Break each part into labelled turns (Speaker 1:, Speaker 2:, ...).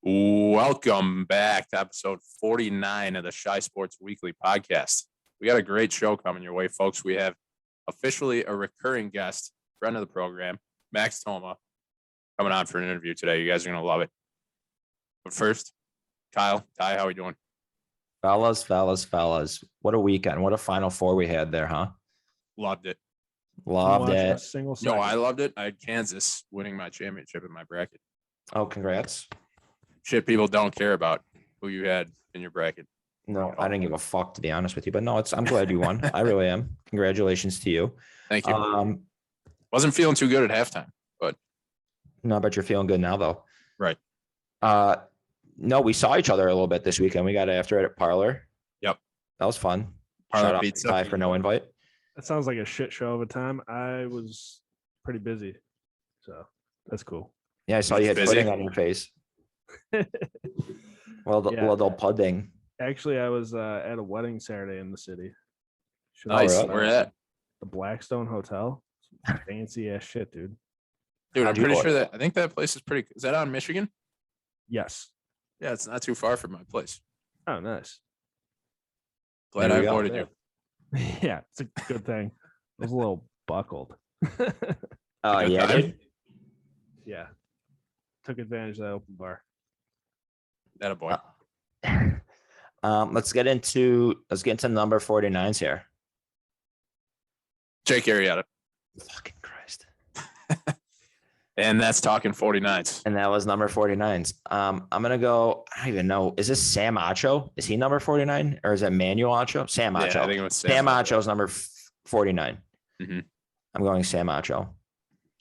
Speaker 1: Welcome back to episode 49 of the Shy Sports Weekly podcast. We got a great show coming your way, folks. We have officially a recurring guest, friend of the program, Max Thoma, coming on for an interview today. You guys are going to love it. But first, Ty, how are we doing?
Speaker 2: Fellas. What a weekend. What a Final Four we had there, huh?
Speaker 1: Loved it.
Speaker 2: Loved it.
Speaker 1: No, I loved it. I had Kansas winning my championship in my bracket.
Speaker 2: Oh, congrats.
Speaker 1: Shit people don't care about who you had in your bracket.
Speaker 2: No, I didn't give a fuck, to be honest with you. But no, I'm glad you won. I really am. Congratulations to you.
Speaker 1: Thank you. Wasn't feeling too good at halftime, but
Speaker 2: no, but you're feeling good now, though.
Speaker 1: Right.
Speaker 2: No, we saw each other a little bit this weekend. We got after it at Parlor.
Speaker 1: Yep.
Speaker 2: That was fun.
Speaker 1: Parlor
Speaker 2: Shout out
Speaker 1: pizza.
Speaker 2: to Ty for no invite.
Speaker 3: That sounds like a shit show of a time. I was pretty busy, so that's cool.
Speaker 2: Yeah, I saw you had
Speaker 1: Busy.
Speaker 2: pudding on your face. Well, pudding.
Speaker 3: Actually, I was at a wedding Saturday in the city.
Speaker 1: Nice.
Speaker 2: really?
Speaker 1: Where at?
Speaker 3: The Blackstone Hotel. Fancy ass shit, dude.
Speaker 1: Dude, I'm
Speaker 2: How'd you
Speaker 1: pretty
Speaker 2: go?
Speaker 1: sure that I think that place is pretty. Is that on Michigan?
Speaker 3: Yes.
Speaker 1: Yeah, it's not too far from my place.
Speaker 3: Oh, nice.
Speaker 1: Glad
Speaker 2: There
Speaker 1: I
Speaker 2: we go.
Speaker 1: avoided you.
Speaker 3: Yeah, it's a good thing. I was a little buckled.
Speaker 2: Oh,
Speaker 1: Good
Speaker 2: yeah,
Speaker 1: time?
Speaker 2: dude.
Speaker 3: Yeah. Took advantage of that open bar.
Speaker 1: That a boy.
Speaker 2: Let's get into number 49s here.
Speaker 1: Jake Arrieta.
Speaker 2: Fucking Christ.
Speaker 1: And that's talking 49s.
Speaker 2: And that was number 49s. I'm gonna go. I don't even know. Is this Sam Acho? Is he number 49 or is it Manuel Acho? Sam Acho.
Speaker 1: Yeah, I think it was
Speaker 2: Sam Acho's number 49.
Speaker 1: Mhm.
Speaker 2: I'm going Sam Acho.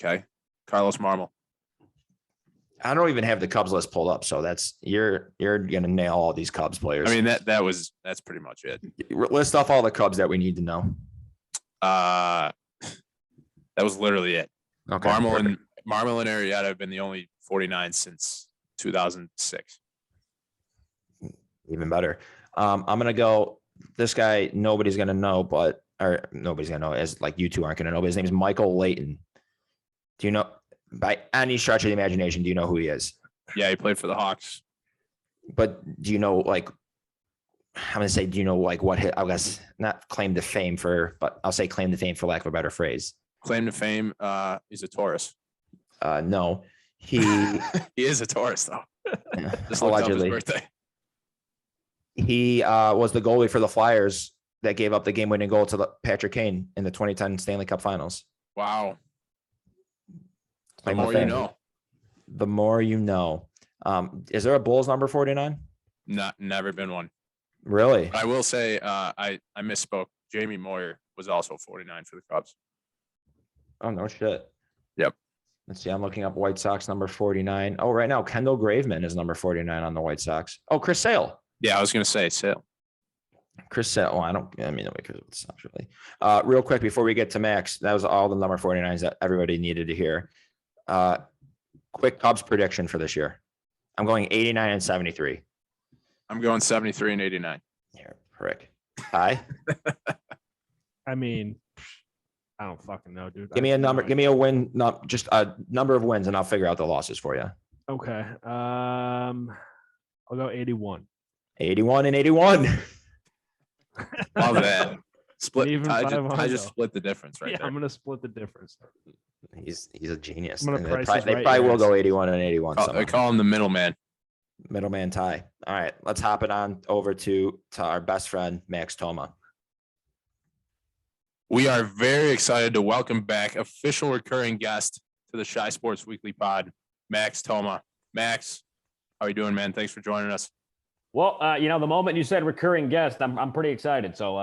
Speaker 1: Okay. Carlos Marmol.
Speaker 2: I don't even have the Cubs list pulled up, so that's you're gonna nail all these Cubs players.
Speaker 1: I mean, that's pretty much it.
Speaker 2: List off all the Cubs that we need to know.
Speaker 1: That was literally it.
Speaker 2: Okay.
Speaker 1: Marmol and Arrieta have been the only 49 since 2006.
Speaker 2: Even better. I'm gonna go. This guy, nobody's gonna know, nobody's gonna know, as like you two aren't gonna know. But his name is Michael Layton. Do you know, by any stretch of the imagination, do you know who he is?
Speaker 1: Yeah, he played for the Hawks.
Speaker 2: But do you know, like, I'm gonna say, do you know, like, what I guess not claim to fame for, but I'll say claim to fame for lack of a better phrase.
Speaker 1: Claim to fame, he's a Taurus.
Speaker 2: No, he
Speaker 1: He is a Taurus, though. Just looked up his
Speaker 2: allegedly.
Speaker 1: birthday.
Speaker 2: He was the goalie for the Flyers that gave up the game-winning goal to Patrick Kane in the 2010 Stanley Cup Finals.
Speaker 1: Wow. The
Speaker 2: Claim to
Speaker 1: more you
Speaker 2: fame.
Speaker 1: know.
Speaker 2: The more you know. Is there a Bulls number 49?
Speaker 1: Never been one.
Speaker 2: Really?
Speaker 1: I will say, I misspoke. Jamie Moyer was also 49 for the Cubs.
Speaker 2: Oh, no shit.
Speaker 1: Yep.
Speaker 2: Let's see. I'm looking up White Sox number 49. Oh, right now, Kendall Graveman is number 49 on the White Sox. Oh, Chris Sale.
Speaker 1: Yeah, I was gonna say Sale.
Speaker 2: Chris Sale. Oh, because it Sox really. Real quick before we get to Max, that was all the number 49s that everybody needed to hear. Quick Cubs prediction for this year. I'm going 89 and 73.
Speaker 1: I'm going 73 and 89.
Speaker 2: Here, prick. Hi.
Speaker 3: I mean, I don't fucking know, dude.
Speaker 2: Give me a number. Give me a win. Not just a number of wins, and I'll figure out the losses for you.
Speaker 3: Okay. I'll go 81.
Speaker 2: 81 and 81.
Speaker 1: Love that. Split.
Speaker 3: Even
Speaker 1: I
Speaker 3: 500.
Speaker 1: just split the difference right
Speaker 3: Yeah,
Speaker 1: there.
Speaker 3: I'm gonna split the difference.
Speaker 2: He's a genius.
Speaker 3: I'm gonna
Speaker 2: And
Speaker 3: price
Speaker 2: they
Speaker 3: this
Speaker 2: probably
Speaker 3: right
Speaker 2: will
Speaker 3: here.
Speaker 2: go 81 and 81.
Speaker 1: They
Speaker 2: somehow.
Speaker 1: call him the middleman.
Speaker 2: Middleman tie. All right, let's hop it on over to our best friend Max Thoma.
Speaker 1: We are very excited to welcome back official recurring guest to the Shy Sports Weekly Pod, Max Thoma. Max, how are you doing, man? Thanks for joining us.
Speaker 4: Well, the moment you said recurring guest, I'm pretty excited. So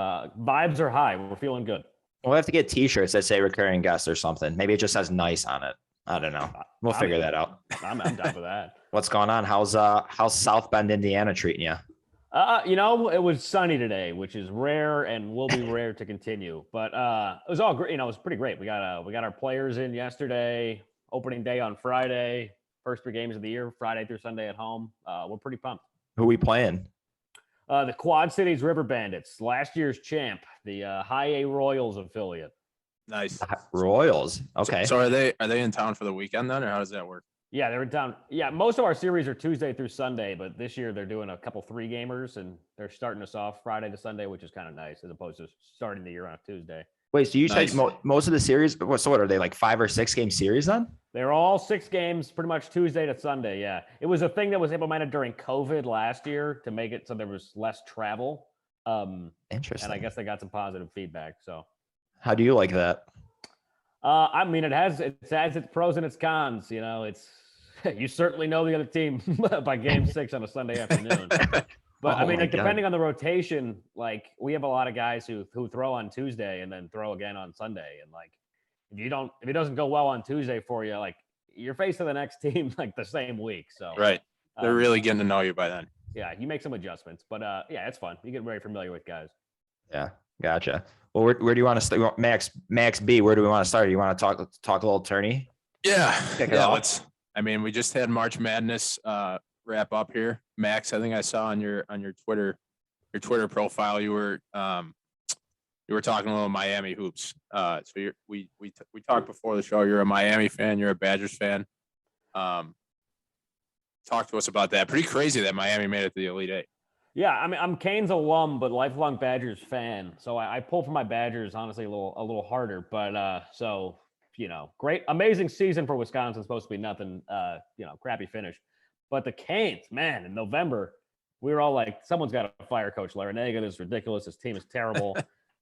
Speaker 4: vibes are high. We're feeling good.
Speaker 2: We'll have to get T-shirts that say recurring guest or something. Maybe it just says nice on it. I don't know. We'll figure that out.
Speaker 4: I'm down for that.
Speaker 2: What's going on? How's South Bend, Indiana treating you?
Speaker 4: It was sunny today, which is rare and will be rare to continue. But it was all great. It was pretty great. We got our players in yesterday. Opening day on Friday. First 3 games of the year, Friday through Sunday at home. We're pretty pumped.
Speaker 2: Who we playing?
Speaker 4: The Quad Cities River Bandits, last year's champ, the High A Royals affiliate.
Speaker 1: Nice.
Speaker 2: Royals. Okay.
Speaker 1: So are they in town for the weekend then, or how does that work?
Speaker 4: Yeah, they're down. Yeah, most of our series are Tuesday through Sunday, but this year they're doing a couple 3-gamers and they're starting us off Friday to Sunday, which is kind of nice as opposed to starting the year on a Tuesday.
Speaker 2: Wait, so you
Speaker 1: Nice.
Speaker 2: said most of the series, so what are they, like 5 or 6 game series then?
Speaker 4: They're all 6 games, pretty much Tuesday to Sunday. Yeah, it was a thing that was implemented during COVID last year to make it so there was less travel.
Speaker 2: Interesting.
Speaker 4: And I guess they got some positive feedback. So,
Speaker 2: How do you like that?
Speaker 4: I mean, it has its pros and its cons. You know, it's you certainly know the other team by game 6 on a Sunday afternoon. But I
Speaker 2: Oh
Speaker 4: mean,
Speaker 2: my
Speaker 4: like,
Speaker 2: God.
Speaker 4: depending on the rotation, like we have a lot of guys who throw on Tuesday and then throw again on Sunday. And like, if it doesn't go well on Tuesday for you, like you're facing the next team like the same week. So
Speaker 1: Right. They're really getting to know you by then.
Speaker 4: yeah, you make some adjustments, but yeah, it's fun. You get very familiar with guys.
Speaker 2: Yeah, gotcha. Well, where do you want to start? Max B, where do we want to start? Do you want to talk a little tourney?
Speaker 1: Yeah.
Speaker 2: Kick it
Speaker 1: Yeah.
Speaker 2: off.
Speaker 1: We just had March Madness wrap up here. Max, I think I saw on your Twitter profile you were talking a little Miami hoops. So we talked before the show. You're a Miami fan. You're a Badgers fan. Talk to us about that. Pretty crazy that Miami made it to the Elite Eight.
Speaker 4: Yeah, I mean, I'm Canes alum, but lifelong Badgers fan. So I pull for my Badgers, honestly, a little harder. But so great, amazing season for Wisconsin. Supposed to be nothing, crappy finish. But the Canes, man, in November, we were all like, someone's got to fire Coach Larinaga. This is ridiculous. This team is terrible.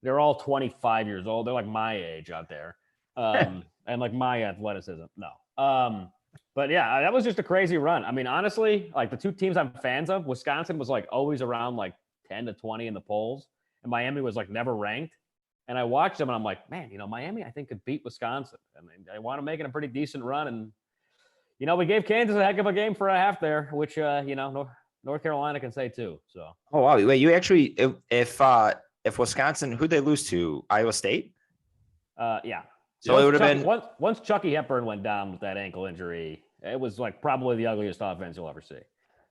Speaker 4: They're all 25 years old. They're like my age out there, and like my athleticism. No. But yeah, that was just a crazy run. I mean, honestly, like the two teams I'm fans of, Wisconsin was like always around like 10 to 20 in the polls, and Miami was like never ranked. And I watched them, and I'm like, man, Miami, I think could beat Wisconsin. I mean, they want to make it a pretty decent run, and we gave Kansas a heck of a game for a half there, which North Carolina can say too. So.
Speaker 2: Oh wow! Wait, you actually, if Wisconsin, who'd they lose to? Iowa State.
Speaker 4: Yeah.
Speaker 2: So it would have been
Speaker 4: once Chucky Hepburn went down with that ankle injury, it was like probably the ugliest offense you'll ever see.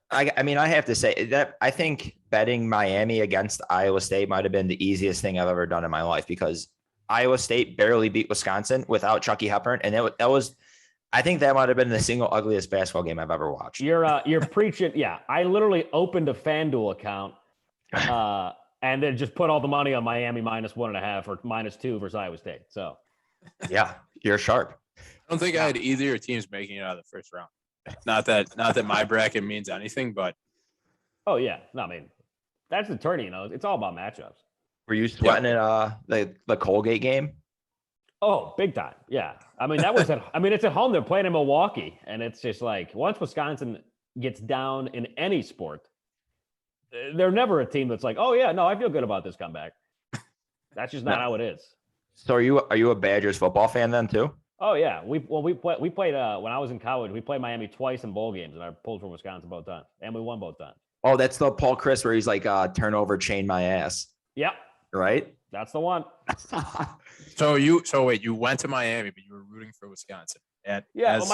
Speaker 2: I mean, I have to say that I think betting Miami against Iowa State might have been the easiest thing I've ever done in my life because Iowa State barely beat Wisconsin without Chucky Hepburn, and that was. I think that might have been the single ugliest basketball game I've ever watched.
Speaker 4: You're preaching. Yeah, I literally opened a FanDuel account, and then just put all the money on Miami -1.5 or -2 versus Iowa State. So.
Speaker 2: Yeah, you're sharp.
Speaker 1: I don't think I had either of your teams making it out of the first round. Not that my bracket means anything, but
Speaker 4: oh yeah, no, I mean that's the tourney. It's all about matchups.
Speaker 2: Were you sweating in the Colgate game?
Speaker 4: Oh, big time. Yeah, I mean that was it's at home. They're playing in Milwaukee, and it's just like once Wisconsin gets down in any sport, they're never a team that's like, oh yeah, no, I feel good about this comeback. That's just not how it is.
Speaker 2: So are you a Badgers football fan then too?
Speaker 4: Oh yeah, we played when I was in college. We played Miami twice in bowl games, and I pulled for Wisconsin both times, and we won both times.
Speaker 2: Oh, that's the Paul Chris where he's like, turnover, chain my ass.
Speaker 4: Yep,
Speaker 2: Right.
Speaker 4: that's the one.
Speaker 1: so wait, you went to Miami, but you were rooting for Wisconsin.
Speaker 4: Well,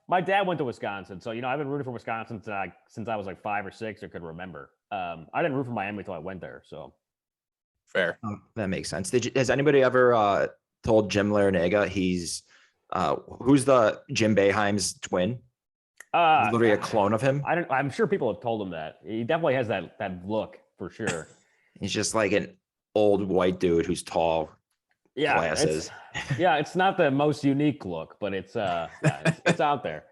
Speaker 4: my dad went to Wisconsin, so I've been rooting for Wisconsin since I was like 5 or 6 or could remember. I didn't root for Miami until I went there. So
Speaker 1: fair.
Speaker 2: That makes sense. Has anybody ever told Jim Larinaga he's who's the Jim Boeheim's twin? Literally a clone of him.
Speaker 4: I'm sure people have told him that. He definitely has that look for sure.
Speaker 2: He's just like an old white dude who's tall.
Speaker 4: Yeah,
Speaker 2: glasses.
Speaker 4: It's not the most unique look, but it's it's out there.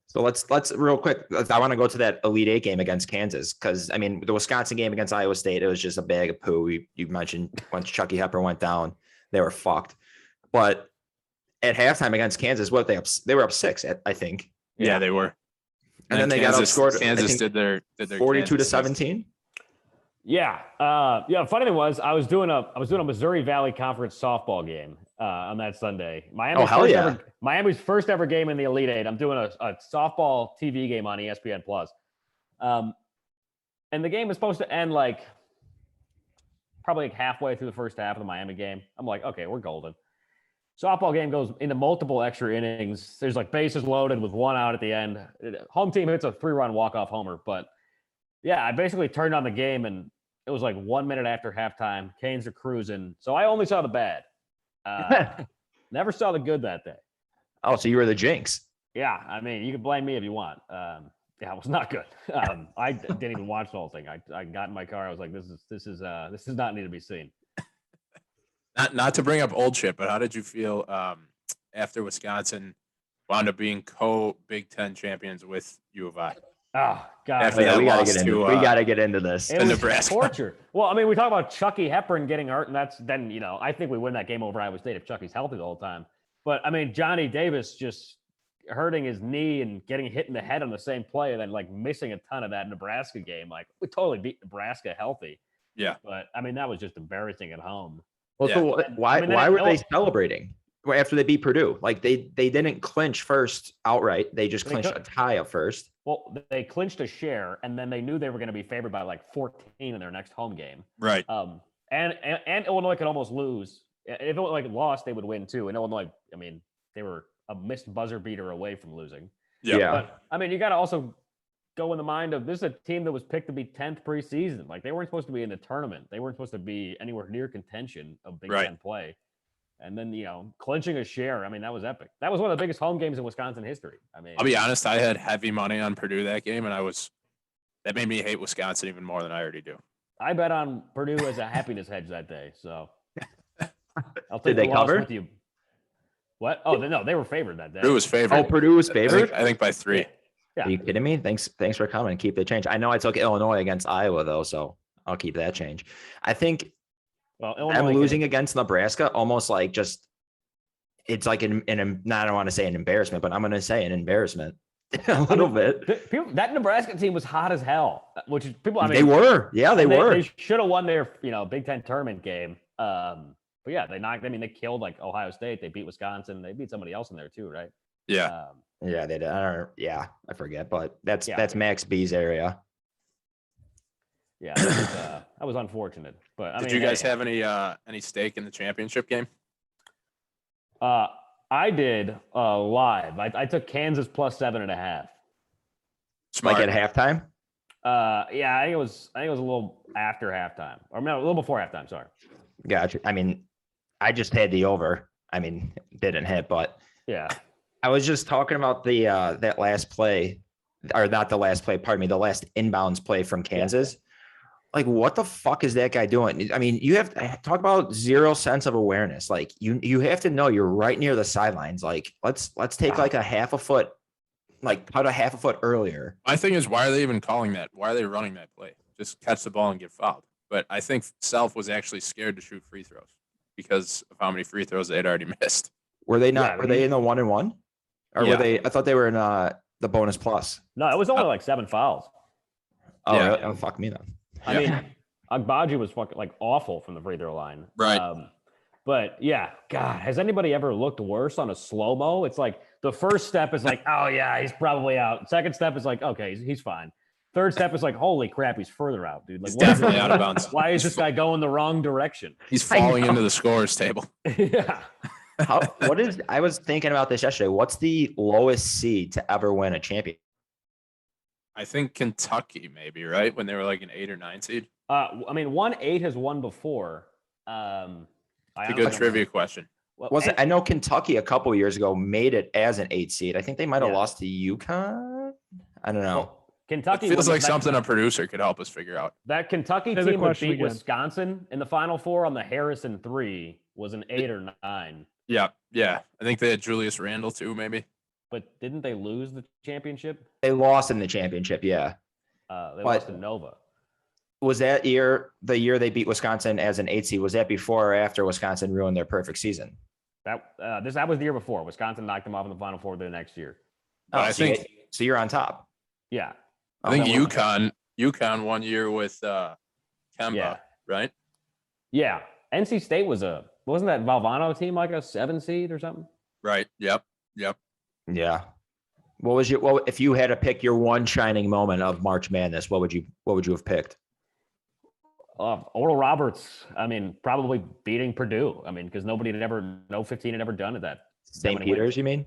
Speaker 2: So let's real quick. I want to go to that Elite Eight game against Kansas because I mean the Wisconsin game against Iowa State, it was just a bag of poo. You mentioned once Chucky Hepburn went down, they were fucked. But at halftime against Kansas, they were up 6, I think.
Speaker 1: Yeah, they were.
Speaker 2: And then they got outscored.
Speaker 1: Kansas did their
Speaker 2: 42 to 17.
Speaker 4: Yeah. Funny thing was, I was doing a Missouri Valley Conference softball game on that Sunday. Miami's first ever game in the Elite Eight. I'm doing a softball TV game on ESPN Plus, and the game is supposed to end like probably like halfway through the first half of the Miami game. I'm like, okay, we're golden. Softball game goes into multiple extra innings. There's like bases loaded with 1 out at the end. Home team hits a 3-run walk-off homer, but yeah, I basically turned on the game and it was like 1 minute after halftime. Canes are cruising. So I only saw the bad. Never saw the good that day.
Speaker 2: Oh, so you were the jinx.
Speaker 4: Yeah, I mean, you can blame me if you want. Yeah, it was not good. I didn't even watch the whole thing. I got in my car. I was like, this is not need to be seen.
Speaker 1: Not to bring up old shit, but how did you feel after Wisconsin wound up being co-Big Ten champions with U of I?
Speaker 4: Oh God,
Speaker 1: After
Speaker 2: Yeah,
Speaker 1: that
Speaker 2: we gotta
Speaker 1: loss
Speaker 2: get into.
Speaker 1: to,
Speaker 2: We gotta get into this.
Speaker 4: it
Speaker 1: to
Speaker 4: was
Speaker 1: Nebraska.
Speaker 4: torture. Well, I mean, we talk about Chucky Hepburn getting hurt, and then I think we win that game over Iowa State if Chucky's healthy the whole time. But I mean, Johnny Davis just hurting his knee and getting hit in the head on the same play, and then like missing a ton of that Nebraska game. Like we totally beat Nebraska healthy.
Speaker 1: Yeah.
Speaker 4: But I mean, that was just embarrassing at home.
Speaker 2: Well,
Speaker 1: Yeah.
Speaker 2: so why
Speaker 4: I mean,
Speaker 2: why were they celebrating after they beat Purdue? Like they didn't clinch first outright. They just
Speaker 4: They
Speaker 2: clinched
Speaker 4: could-
Speaker 2: a tie up first.
Speaker 4: Well, they clinched a share, and then they knew they were going to be favored by like 14 in their next home game.
Speaker 1: Right.
Speaker 4: And Illinois could almost lose. If Illinois lost, they would win too. And Illinois, I mean, they were a missed buzzer beater away from losing.
Speaker 1: Yeah.
Speaker 4: But I mean, you got to also go in the mind of this is a team that was picked to be 10th preseason. Like they weren't supposed to be in the tournament. They weren't supposed to be anywhere near contention of Big
Speaker 1: Right.
Speaker 4: Ten play. And then, clinching a share. I mean, that was epic. That was one of the biggest home games in Wisconsin history. I mean,
Speaker 1: I'll be honest, I had heavy money on Purdue that game, and that made me hate Wisconsin even more than I already do.
Speaker 4: I bet on Purdue as a happiness hedge that day. So I'll take
Speaker 2: Did they
Speaker 4: the loss
Speaker 2: cover?
Speaker 4: with you. What? Oh, no, they were favored that day.
Speaker 1: Purdue was favored.
Speaker 2: Oh, Purdue was
Speaker 1: I
Speaker 2: favored.
Speaker 1: think, I think by 3.
Speaker 4: Yeah.
Speaker 2: Are you kidding me? Thanks for coming. Keep the change. I know I took Illinois against Iowa though, so I'll keep that change. I think
Speaker 4: Well,
Speaker 2: I'm
Speaker 4: Illinois
Speaker 2: losing against Nebraska almost like just it's like I don't want to say an embarrassment, but I'm going to say an embarrassment a little bit.
Speaker 4: That Nebraska team was hot as hell, which is people. I mean,
Speaker 2: They were, yeah, they were.
Speaker 4: They should have won their Big Ten tournament game. But yeah, they knocked. I mean, they killed like Ohio State. They beat Wisconsin. They beat somebody else in there too, right?
Speaker 1: Yeah.
Speaker 2: Yeah, they did. I forget, but that's
Speaker 4: Yeah.
Speaker 2: Max B's area.
Speaker 4: Yeah, that was unfortunate. But I
Speaker 1: Did
Speaker 4: mean,
Speaker 1: you guys
Speaker 4: hey,
Speaker 1: have any stake in the championship game?
Speaker 4: I did live. I took Kansas plus 7.5.
Speaker 1: Smart.
Speaker 2: Like at halftime.
Speaker 4: Yeah, I think it was a little after halftime, or no, a little before halftime. Sorry.
Speaker 2: Gotcha. I mean, I just had the over. I mean, didn't hit, but
Speaker 4: Yeah.
Speaker 2: I was just talking about the that last play, or not the last play, pardon me, the last inbounds play from Kansas. Like, what the fuck is that guy doing? I mean, you have to talk about zero sense of awareness. Like, you have to know you're right near the sidelines. Like, let's take like a half a foot, like cut a half a foot earlier.
Speaker 1: My thing is, why are they even calling that? Why are they running that play? Just catch the ball and get fouled. But I think Self was actually scared to shoot free throws because of how many free throws they had already missed.
Speaker 2: Were they
Speaker 4: Yeah,
Speaker 2: not?
Speaker 4: I
Speaker 2: Were
Speaker 4: mean,
Speaker 2: they in the 1-and-1? Or
Speaker 1: Yeah.
Speaker 2: were they? I thought they were in the bonus plus.
Speaker 4: No, it was only like 7 fouls.
Speaker 2: Oh,
Speaker 1: Yeah.
Speaker 2: really? Oh, fuck me then.
Speaker 4: I mean, Agbaji was fucking like awful from the free throw line.
Speaker 1: Right.
Speaker 4: But yeah, God, has anybody ever looked worse on a slow mo? It's like the first step is like, oh yeah, he's probably out. Second step is like, okay, he's fine. Third step is like, holy crap, he's further out, dude. Like,
Speaker 1: He's
Speaker 4: what is
Speaker 1: definitely
Speaker 4: this?
Speaker 1: out of bounds.
Speaker 4: Why is this guy going the wrong direction?
Speaker 1: He's falling into the scorer's table.
Speaker 4: Yeah.
Speaker 2: I was thinking about this yesterday. What's the lowest seed to ever win a champion?
Speaker 1: I think Kentucky maybe, right? When they were like an 8 or 9 seed.
Speaker 4: I mean, 1-8 has won before.
Speaker 1: It's a good trivia question.
Speaker 2: Was it? I know Kentucky a couple of years ago made it as an 8 seed. I think they might have
Speaker 4: Yeah.
Speaker 2: lost to UConn. I don't know.
Speaker 4: Well, Kentucky
Speaker 1: It feels
Speaker 4: was-
Speaker 1: like
Speaker 4: that-
Speaker 1: something a producer could help us figure out.
Speaker 4: That Kentucky
Speaker 3: Say the
Speaker 4: team would
Speaker 3: question
Speaker 4: beat
Speaker 3: again.
Speaker 4: Wisconsin in the Final Four on the Harrison 3 was an 8 or 9.
Speaker 1: Yeah. I think they had Julius Randle too, maybe.
Speaker 4: But didn't they lose the championship?
Speaker 2: They lost in the championship. Yeah.
Speaker 4: They
Speaker 2: But-
Speaker 4: lost to Nova.
Speaker 2: Was that year the year they beat Wisconsin as an 8 seed? Was that before or after Wisconsin ruined their perfect season?
Speaker 4: That was the year before. Wisconsin knocked them off in the Final Four the next year.
Speaker 1: But I
Speaker 2: so you-
Speaker 1: think
Speaker 2: so. You're on top.
Speaker 4: Yeah.
Speaker 1: I think
Speaker 2: Oh,
Speaker 1: UConn 1 year with Kemba,
Speaker 4: Yeah.
Speaker 1: right?
Speaker 4: Yeah. NC State wasn't that Valvano team like a 7 seed or something?
Speaker 1: Right. Yep.
Speaker 2: Yeah. If you had to pick your one shining moment of March Madness, what would you have picked?
Speaker 4: Oral Roberts, I mean, probably beating Purdue. I mean, because no 15 had ever done it that.
Speaker 2: St.
Speaker 4: many
Speaker 2: Peter's,
Speaker 4: wins.
Speaker 2: you mean?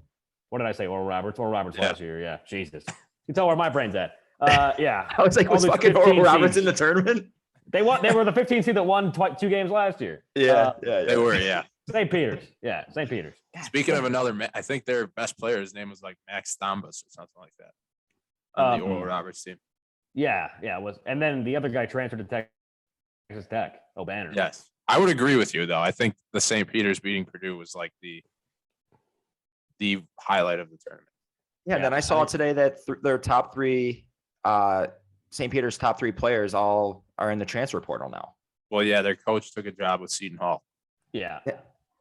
Speaker 4: What did I say? Oral Roberts? Oral Roberts
Speaker 1: Yeah.
Speaker 4: last year. Yeah. Jesus. You can tell where my brain's at. Yeah.
Speaker 2: I was like, was
Speaker 4: Only
Speaker 2: fucking
Speaker 4: 15
Speaker 2: Oral Roberts
Speaker 4: seeds.
Speaker 2: in the tournament?
Speaker 4: They were the 15 seed that won 2 games last year.
Speaker 2: Yeah.
Speaker 1: They were, yeah.
Speaker 4: St. Peter's. Yeah, St. Peter's.
Speaker 1: Speaking of another, I think their best player, his name was like Max Thombas or something like that on the Oral Roberts team.
Speaker 4: Yeah, it was. And then the other guy transferred to Texas Tech. O'Banner.
Speaker 1: Yes, I would agree with you though. I think the St. Peter's beating Purdue was like the highlight of the tournament.
Speaker 2: Yeah. Then I saw today that their top three, St. Peter's top three players all are in the transfer portal now.
Speaker 1: Well, yeah, their coach took a job with Seton Hall.
Speaker 4: Yeah.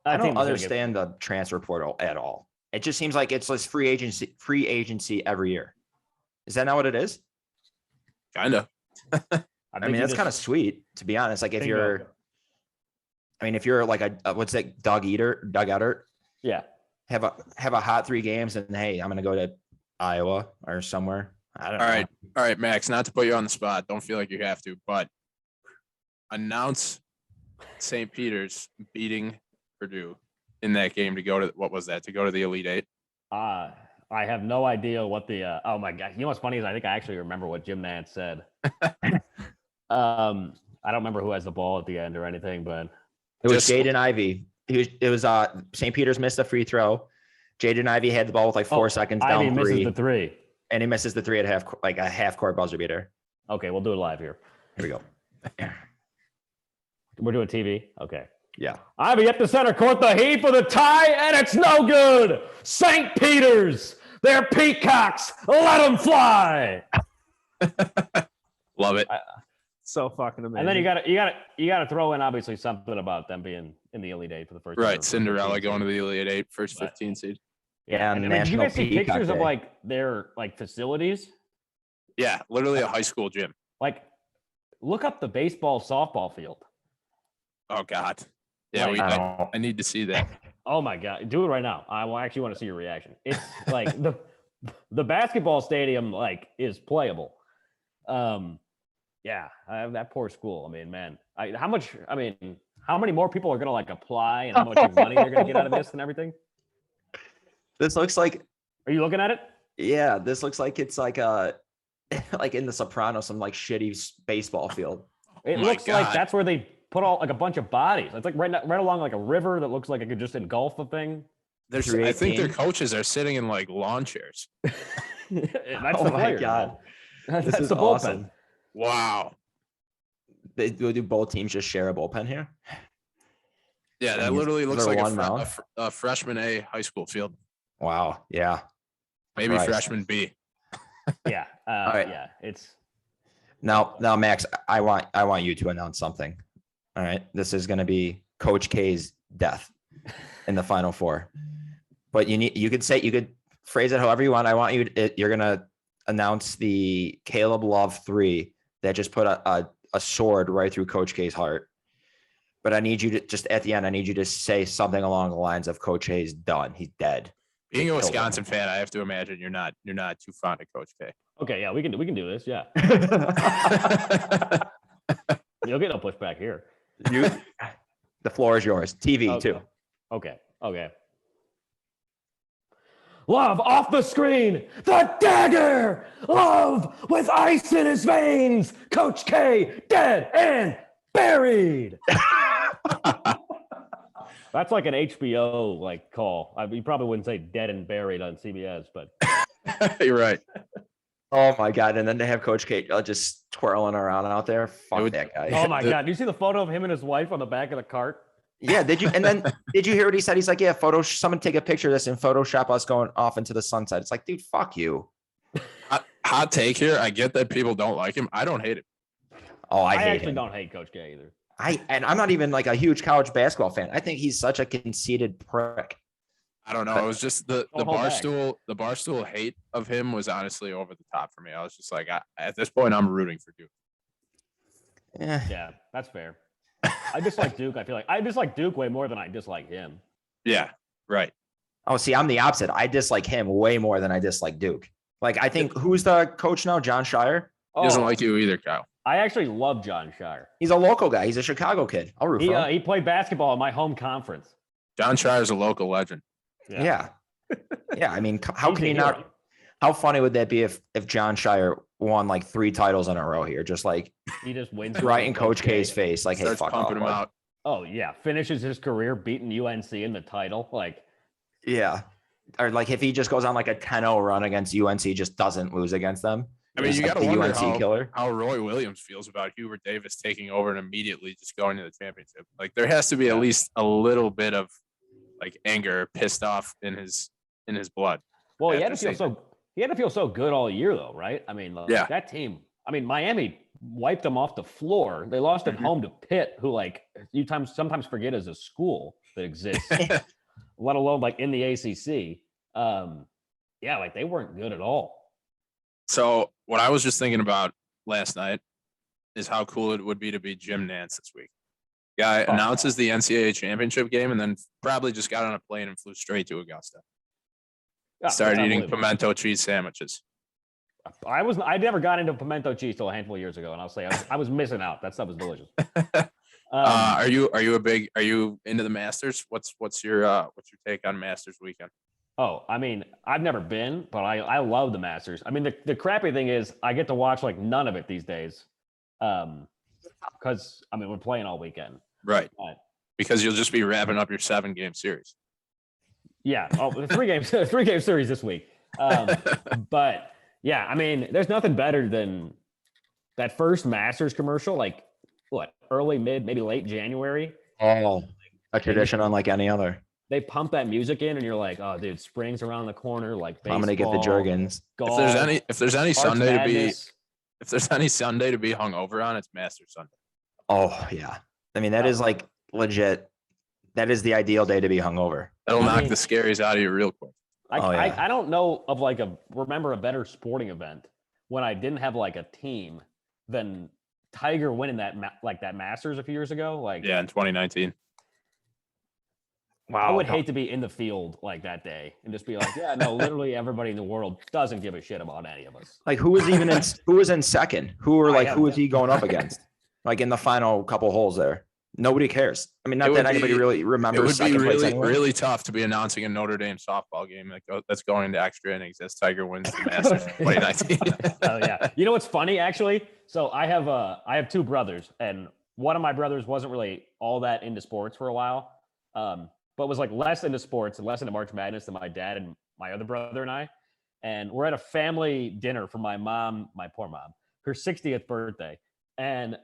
Speaker 2: I don't understand the transfer portal at all. It just seems like it's just free agency every year. Is that not what it is?
Speaker 1: Kind of.
Speaker 2: I mean, that's kind of sweet, to be honest. Like if you're like a what's that, Doug Eddert?
Speaker 4: Yeah.
Speaker 2: Have a hot 3 games and hey, I'm going to go to Iowa or somewhere. I don't know.
Speaker 1: All right, Max, not to put you on the spot. Don't feel like you have to, but announce St. Peter's beating Purdue in that game to go to, what was that? To go to the Elite Eight?
Speaker 4: I have no idea what the, oh my God. You know what's funny is I think I actually remember what Jim Nantz said. I don't remember who has the ball at the end or anything, but.
Speaker 2: It was Jaden Ivey. It was St. Peter's missed a free throw. Jaden Ivey had the ball with like 4 seconds down.
Speaker 4: Ivey misses the 3.
Speaker 2: And he misses the 3 at a half court buzzer beater.
Speaker 4: Okay, we'll do it live here.
Speaker 2: Here we go.
Speaker 4: We're doing TV? Okay.
Speaker 2: Yeah.
Speaker 4: Ivey up the center court, the heat for the tie, and it's no good. St. Peter's, they're peacocks. Let them fly.
Speaker 1: Love it.
Speaker 3: So fucking amazing.
Speaker 4: And then you gotta throw in obviously something about them being in the Elite Eight for the first.
Speaker 1: Right, Cinderella going to the Elite Eight, first 15 seed.
Speaker 2: Yeah,
Speaker 4: and did you guys see pictures of like their like facilities?
Speaker 1: Yeah, literally a high school gym.
Speaker 4: Like, look up the baseball softball field.
Speaker 1: Oh God. Yeah, I need to see that.
Speaker 4: Oh my God, do it right now. I will actually want to see your reaction. It's like the basketball stadium like is playable. Yeah, that poor school. I mean, man, how many more people are gonna like apply and how much money they're gonna get out of this and everything?
Speaker 2: This looks like.
Speaker 4: Are you looking at it?
Speaker 2: Yeah, this looks like it's like like in The Sopranos, some like shitty baseball field.
Speaker 4: It looks like that's where they put all like a bunch of bodies. It's like right along like a river that looks like it could just engulf a thing.
Speaker 1: I think their coaches are sitting in like lawn chairs.
Speaker 4: That's
Speaker 2: oh my God,
Speaker 4: that's the bullpen.
Speaker 2: Awesome.
Speaker 1: Wow.
Speaker 2: Do both teams just share a bullpen here?
Speaker 1: Yeah, that literally looks like a freshman A high school field.
Speaker 2: Wow. Yeah.
Speaker 1: Maybe freshman B.
Speaker 4: Yeah.
Speaker 2: All right.
Speaker 4: Yeah. It's
Speaker 2: now, Max. I want you to announce something. All right. This is going to be Coach K's death in the Final Four. But you could phrase it however you want. I want you're going to announce the Caleb Love 3 that just put a sword right through Coach K's heart. But I need you to just at the end, I need you to say something along the lines of Coach K's done. He's dead.
Speaker 1: Being a Wisconsin fan, I have to imagine you're not too fond of Coach K.
Speaker 4: Okay, yeah, we can do this. Yeah. You'll get no pushback here.
Speaker 2: The floor is yours. TV too.
Speaker 4: Okay. Love off the screen. The dagger. Love with ice in his veins. Coach K dead and buried. That's like an HBO like call. You probably wouldn't say dead and buried on CBS, but
Speaker 1: you're right.
Speaker 2: Oh my God! And then they have Coach K just twirling around out there. Fuck that guy.
Speaker 4: Oh my God! Do you see the photo of him and his wife on the back of the cart?
Speaker 2: Yeah. Did you? And then did you hear what he said? He's like, yeah, someone take a picture of this and Photoshop us going off into the sunset. It's like, dude, fuck you.
Speaker 1: Hot take here. I get that people don't like him. I don't hate him.
Speaker 2: Oh, I hate
Speaker 4: actually
Speaker 2: him.
Speaker 4: Don't hate Coach K either.
Speaker 2: I'm not even like a huge college basketball fan. I think he's such a conceited prick.
Speaker 1: I don't know. It was just the barstool hate of him was honestly over the top for me. I was just like, at this point, I'm rooting for Duke.
Speaker 2: Yeah,
Speaker 4: that's fair. I dislike Duke. I feel like I dislike Duke way more than I dislike him.
Speaker 1: Yeah, right.
Speaker 2: Oh, see, I'm the opposite. I dislike him way more than I dislike Duke. Like, I think who's the coach now? John Shire.
Speaker 1: He doesn't like you either, Kyle.
Speaker 4: I actually love John Shire.
Speaker 2: He's a local guy. He's a Chicago kid. I'll root for him.
Speaker 4: He played basketball in my home conference.
Speaker 1: John Shire is a local legend.
Speaker 2: Yeah. I mean, how can you not? How funny would that be if John Shire won like 3 titles in a row here? Just like
Speaker 4: he just wins
Speaker 2: right in Coach K's face. Like, hey, fuck
Speaker 1: pumping him out.
Speaker 4: Oh yeah, finishes his career beating UNC in the title. Like,
Speaker 2: Yeah. Or like if he just goes on like a 10-0 run against UNC, just doesn't lose against them.
Speaker 1: I mean,
Speaker 2: He's
Speaker 1: you
Speaker 2: like
Speaker 1: got to
Speaker 2: the
Speaker 1: wonder
Speaker 2: UNC killer.
Speaker 1: how Roy Williams feels about Hubert Davis taking over and immediately just going to the championship. Like there has to be at least a little bit of like anger, pissed off in his blood.
Speaker 4: well, he had to feel so good all year though, right? I mean, like,
Speaker 1: Yeah.
Speaker 4: that team. I mean, Miami wiped them off the floor. They lost at home to Pitt, who like sometimes forget is a school that exists, let alone like in the ACC. Yeah, like they weren't good at all.
Speaker 1: So what I was just thinking about last night is how cool it would be to be Jim Nance this week. Guy announces the NCAA championship game and then probably just got on a plane and flew straight to Augusta.
Speaker 4: Yeah,
Speaker 1: Started
Speaker 4: it's
Speaker 1: eating
Speaker 4: unbelievable.
Speaker 1: pimento cheese sandwiches.
Speaker 4: I never got into pimento cheese till a handful of years ago, and I'll say I was missing out. That stuff was delicious.
Speaker 1: Are you into the Masters? What's your take on Masters weekend?
Speaker 4: Oh, I mean, I've never been, but I love the Masters. I mean, the crappy thing is I get to watch like none of it these days, because I mean we're playing all weekend.
Speaker 1: Right.
Speaker 4: But,
Speaker 1: Because you'll just be wrapping up your 7-game series.
Speaker 4: yeah, the 3-game series this week. But yeah, I mean, there's nothing better than that first Masters commercial, like what, early, mid, maybe late January.
Speaker 2: Oh, a tradition unlike any other.
Speaker 4: They pump that music in, and you're like, oh, dude, spring's around the corner. Like baseball,
Speaker 2: I'm gonna get the Jergens.
Speaker 4: golf,
Speaker 1: If there's any
Speaker 4: Arch
Speaker 1: Sunday
Speaker 4: Madness.
Speaker 1: if there's any Sunday to be hungover on, it's Masters Sunday.
Speaker 2: Oh yeah. I mean, that is like legit. That is the ideal day to be hungover.
Speaker 1: That'll
Speaker 4: I
Speaker 1: knock
Speaker 4: mean-
Speaker 1: the scaries out of you real quick.
Speaker 4: I don't know of like remember a better sporting event when I didn't have like a team than Tiger winning that that Masters a few years ago. Like,
Speaker 1: Yeah, in 2019.
Speaker 2: Wow.
Speaker 4: I would hate to be in the field like that day and just be like, yeah, no, literally everybody in the world doesn't give a shit about any of us.
Speaker 2: Like who was in second? Who was he going up against? Like in the final couple holes there. Nobody cares. I mean, not that anybody really
Speaker 1: It
Speaker 2: remembers
Speaker 1: would be
Speaker 2: second place
Speaker 1: really,
Speaker 2: anyway.
Speaker 1: really tough to be announcing a Notre Dame softball game that's going into extra innings as Tiger wins the Masters in 2019.
Speaker 4: Oh yeah. You know what's funny actually? So I have two brothers, and one of my brothers wasn't really all that into sports for a while. But was like less into sports and less into March Madness than my dad and my other brother and I. And we're at a family dinner for my mom, my poor mom, her 60th birthday. And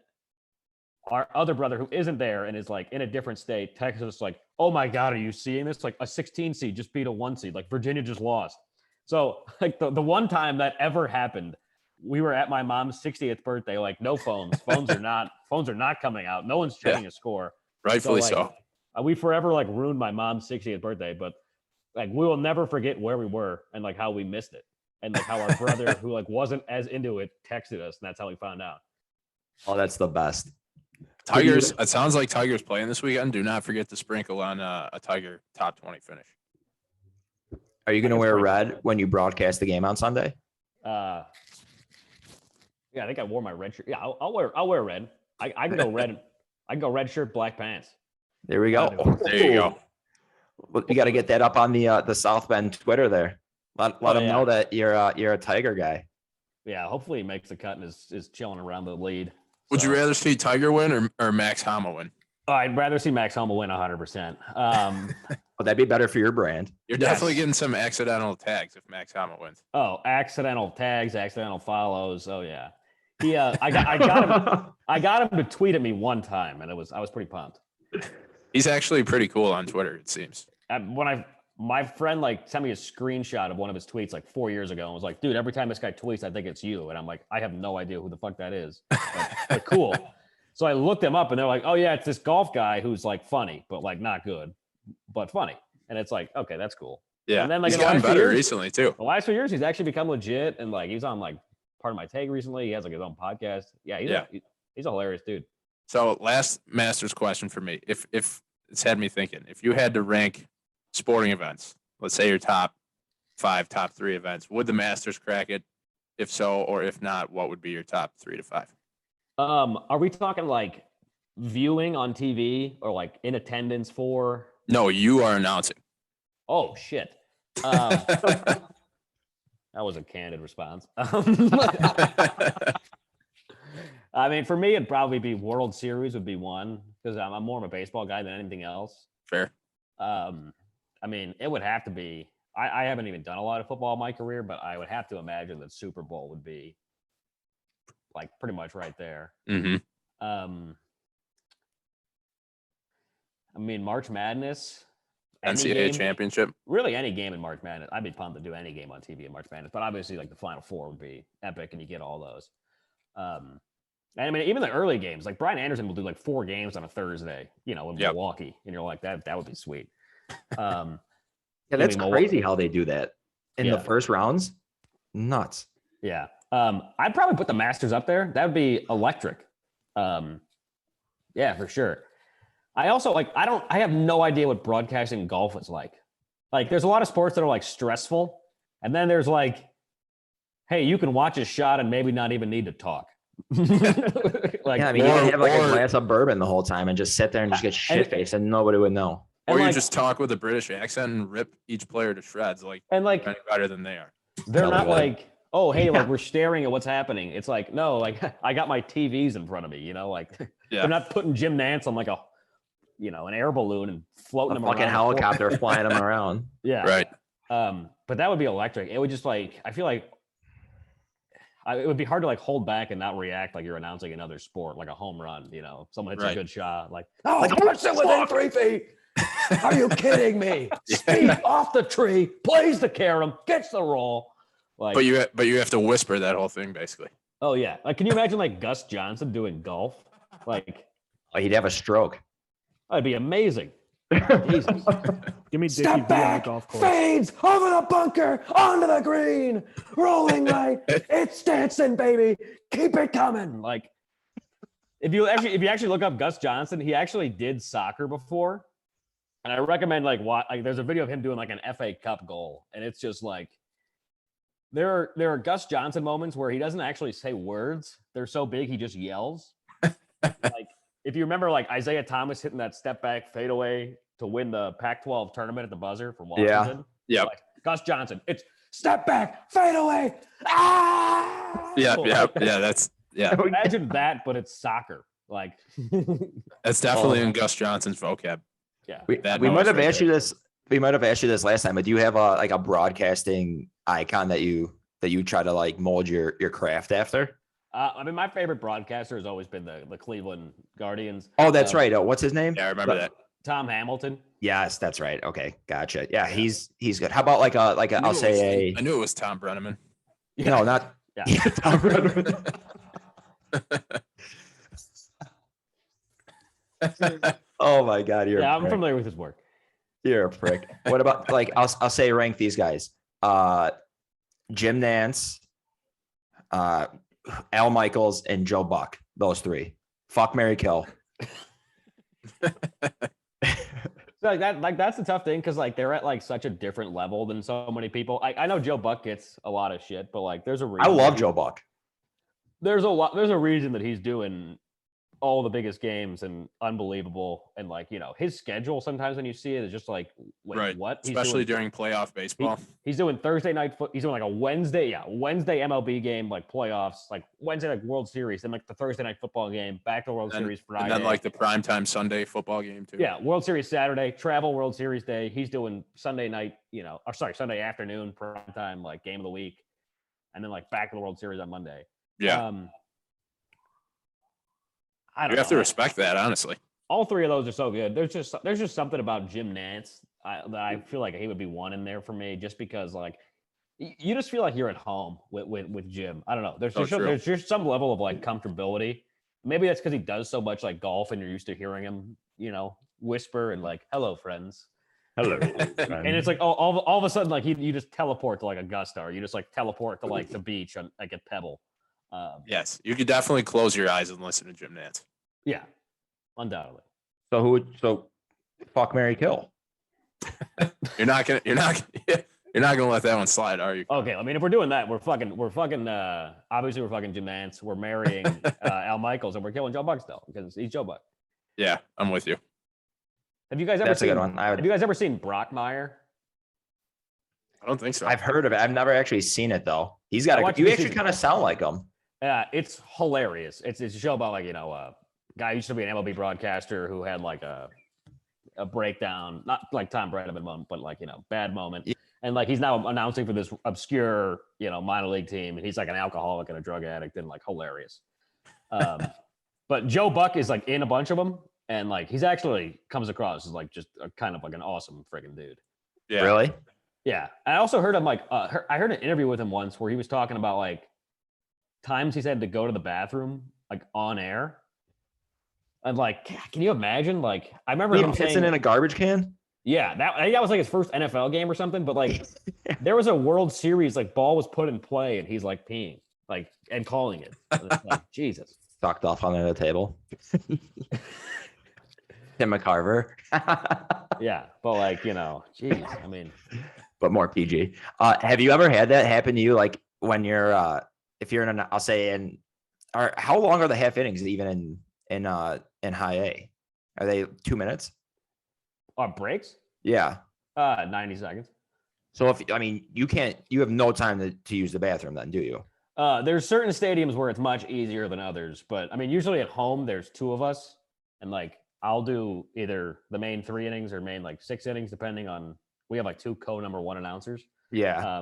Speaker 4: our other brother who isn't there and is like in a different state texts us like, oh my God, are you seeing this? Like a 16 seed just beat a 1 seed. Like Virginia just lost. So like the one time that ever happened, we were at my mom's 60th birthday, like no phones. Phones are not coming out. No one's checking a score.
Speaker 1: Rightfully
Speaker 4: So, like,
Speaker 1: so.
Speaker 4: We forever like ruined my mom's 60th birthday, but like we will never forget where we were and like how we missed it. And like how our brother who like wasn't as into it texted us, and that's how we found out.
Speaker 2: Oh, that's the best.
Speaker 1: Tigers. It sounds like Tigers playing this weekend. Do not forget to sprinkle on a Tiger top 20 finish.
Speaker 2: Are you going to wear red when you broadcast the game on Sunday?
Speaker 4: Yeah, I think I wore my red shirt. Yeah, I'll wear red. I can go red. I can go red shirt, black pants.
Speaker 2: There we go.
Speaker 1: There you go.
Speaker 2: Well, you got to get that up on the South Bend Twitter there. Let them know that you're a Tiger guy.
Speaker 4: Yeah, hopefully he makes the cut and is chilling around the lead.
Speaker 1: Would you rather see Tiger win or Max Homa win?
Speaker 4: I'd rather see Max Homa win 100%.
Speaker 2: Well, that'd be better for your brand.
Speaker 1: You're definitely getting some accidental tags if Max Homa wins.
Speaker 4: Oh, accidental tags, accidental follows. Oh yeah. He I got him to tweet at me one time, and I was pretty pumped.
Speaker 1: He's actually pretty cool on Twitter, it seems.
Speaker 4: My friend like sent me a screenshot of one of his tweets like 4 years ago and was like, dude, every time this guy tweets, I think it's you. And I'm like, I have no idea who the fuck that is. But cool. So I looked him up and they're like, oh yeah, it's this golf guy who's like funny, but like not good, but funny. And it's like, okay, that's cool.
Speaker 1: Yeah.
Speaker 4: And then like
Speaker 1: he's
Speaker 4: in the
Speaker 1: gotten
Speaker 4: last few
Speaker 1: better
Speaker 4: years-
Speaker 1: recently too.
Speaker 4: The last few years, he's actually become legit. And like, he's on like Part of My Take recently. He has like his own podcast. Yeah. He's a hilarious dude.
Speaker 1: So last Masters question for me. If it's had me thinking, if you had to rank sporting events, let's say your top 5, top 3 events, would the Masters crack it? If so, or if not, what would be your top 3 to 5?
Speaker 4: Are we talking like viewing on TV or like in attendance for?
Speaker 1: No, you are announcing.
Speaker 4: Oh shit. That was a candid response. I mean, for me, it'd probably be World Series would be one. because I'm more of a baseball guy than anything else.
Speaker 1: Fair.
Speaker 4: I mean, it would have to be. I haven't even done a lot of football in my career, but I would have to imagine that Super Bowl would be like pretty much right there.
Speaker 1: Mm-hmm.
Speaker 4: I mean, March Madness,
Speaker 1: NCAA championship.
Speaker 4: Really, any game in March Madness. I'd be pumped to do any game on TV in March Madness, but obviously, like the Final Four would be epic, and you get all those. And I mean, even the early games, like Brian Anderson will do like 4 games on a Thursday, in Milwaukee, and you're like, that would be sweet.
Speaker 2: Yeah, that's crazy how they do that in the first rounds. Nuts.
Speaker 4: Yeah. I'd probably put the Masters up there. That would be electric. Yeah, for sure. I also I have no idea what broadcasting golf is like. Like there's a lot of sports that are like stressful. And then there's like, hey, you can watch a shot and maybe not even need to talk.
Speaker 2: You can have like a glass of bourbon the whole time and just sit there and just get shit-faced and nobody would know.
Speaker 1: Or you just talk with a British accent and rip each player to shreds, any better than they are.
Speaker 4: They're not like, oh, hey, like we're staring at what's happening. It's like, no, like I got my TVs in front of me, they're not putting Jim Nantz on like an air balloon and floating them around.
Speaker 2: Fucking helicopter flying them around.
Speaker 4: Yeah.
Speaker 1: Right.
Speaker 4: But that would be electric. It would just I feel like it would be hard to like hold back and not react like you're announcing another sport, like a home run, someone hits a good shot. Like, I'm going to sit within 3 feet. Are you kidding me? Speed off the tree, plays the carom, gets the roll. Like,
Speaker 1: but you have to whisper that whole thing basically.
Speaker 4: Oh yeah. Like, can you imagine like Gus Johnson doing golf? Like,
Speaker 2: he'd have a stroke.
Speaker 4: That'd be amazing. Jesus.
Speaker 3: Give me Dickie
Speaker 4: Step back,
Speaker 3: golf course.
Speaker 4: fades over the bunker, onto the green, rolling right. It's dancing, baby. Keep it coming. Like, if you actually look up Gus Johnson, he actually did soccer before. And I recommend there's a video of him doing like an FA Cup goal, and it's just like there are Gus Johnson moments where he doesn't actually say words. They're so big he just yells. Like if you remember, like Isaiah Thomas hitting that step back fadeaway to win the Pac-12 tournament at the buzzer from Washington.
Speaker 1: Yeah.
Speaker 4: Like, Gus Johnson, it's step back fadeaway. Ah!
Speaker 1: Yeah. That's
Speaker 4: Imagine that, but it's soccer. Like
Speaker 1: that's definitely in Gus Johnson's vocab.
Speaker 4: Yeah,
Speaker 2: we might have asked you this. We might have asked you this last time, but do you have a broadcasting icon that you try to like mold your craft after?
Speaker 4: I mean, my favorite broadcaster has always been the Cleveland Guardians.
Speaker 2: Oh, that's right. Oh, what's his name?
Speaker 1: Yeah, I remember that.
Speaker 4: Tom Hamilton.
Speaker 2: Yes, that's right. Okay, gotcha. Yeah, he's good. How about like a
Speaker 1: I knew it was Tom Brenneman.
Speaker 2: Yeah. No, not Tom Brenneman. Oh my God,
Speaker 4: I'm familiar with his work.
Speaker 2: You're a prick. What about I'll say rank these guys. Jim Nantz, Al Michaels, and Joe Buck. Those 3. Fuck, marry, kill.
Speaker 4: That's the tough thing because they're at such a different level than so many people. I know Joe Buck gets a lot of shit, but there's a reason.
Speaker 2: I love Joe Buck.
Speaker 4: There's a reason that he's doing all the biggest games and unbelievable. And his schedule sometimes when you see it is just wait,
Speaker 1: right.
Speaker 4: What?
Speaker 1: Especially during playoff baseball.
Speaker 4: He's doing Thursday night he's doing a Wednesday MLB game, playoffs, Wednesday World Series, then the Thursday night football game, back to World Series Friday.
Speaker 1: And then the primetime Sunday football game too.
Speaker 4: Yeah, World Series Saturday, travel World Series day. He's doing Sunday night, Sunday afternoon primetime game of the week. And then back to the World Series on Monday.
Speaker 1: Yeah. You have to respect that, honestly.
Speaker 4: All 3 of those are so good. There's just something about Jim Nantz that I feel like he would be one in there for me, just because you just feel like you're at home with Jim. I don't know. There's just some level of comfortability. Maybe that's because he does so much golf, and you're used to hearing him, whisper and hello, friends.
Speaker 2: Hello.
Speaker 4: And it's all of a sudden you just teleport to Augusta, or you just teleport to the beach on at Pebble.
Speaker 1: Yes, you could definitely close your eyes and listen to Jim Nantz.
Speaker 4: Yeah, undoubtedly.
Speaker 2: So fuck, marry, kill.
Speaker 1: You're not gonna let that one slide, are you?
Speaker 4: Okay, I mean, if we're doing that, we're fucking obviously we're fucking Jim Nantz. We're marrying Al Michaels, and we're killing Joe Buck still because he's Joe Buck.
Speaker 1: Yeah, I'm with you.
Speaker 4: Have you guys ever
Speaker 2: That's
Speaker 4: seen?
Speaker 2: A good one.
Speaker 4: Have you guys ever seen Brockmire?
Speaker 1: I don't think so.
Speaker 2: I've heard of it. I've never actually seen it though. He's got you actually kind of sound like him.
Speaker 4: Yeah, it's hilarious. It's a show about guy who used to be an MLB broadcaster who had like a breakdown, not like Tom Brenneman moment, but like, bad moment.
Speaker 2: Yeah.
Speaker 4: And like, he's now announcing for this obscure, minor league team. And he's like an alcoholic and a drug addict and like hilarious. But Joe Buck is like in a bunch of them. And like, he's actually comes across as like just kind of like an awesome freaking dude.
Speaker 1: Yeah.
Speaker 2: Really?
Speaker 4: Yeah. I also heard him like, I heard an interview with him once where he was talking about like times he's had to go to the bathroom like on air. And like, can you imagine? Like, I remember him saying,
Speaker 2: pissing in a garbage can.
Speaker 4: yeah, that was like his first NFL game or something. But like, there was a World Series, like ball was put in play, and he's like peeing, like, and calling it. And it's like, Jesus,
Speaker 2: Sucked off under the table. Tim McCarver.
Speaker 4: yeah. But like, geez, I mean,
Speaker 2: But more PG. Have you ever had that happen to you? Like when you're, if you're in an, I'll say how long are the half innings even in high A? Are they 2 minutes?
Speaker 4: breaks?
Speaker 2: Yeah.
Speaker 4: 90 seconds.
Speaker 2: So you have no time to use the bathroom then, do you?
Speaker 4: There's certain stadiums where it's much easier than others, but I mean, usually at home there's two of us, and like I'll do either the main 3 innings or main like 6 innings, depending on. We have like 2 number 1 announcers.
Speaker 2: Yeah.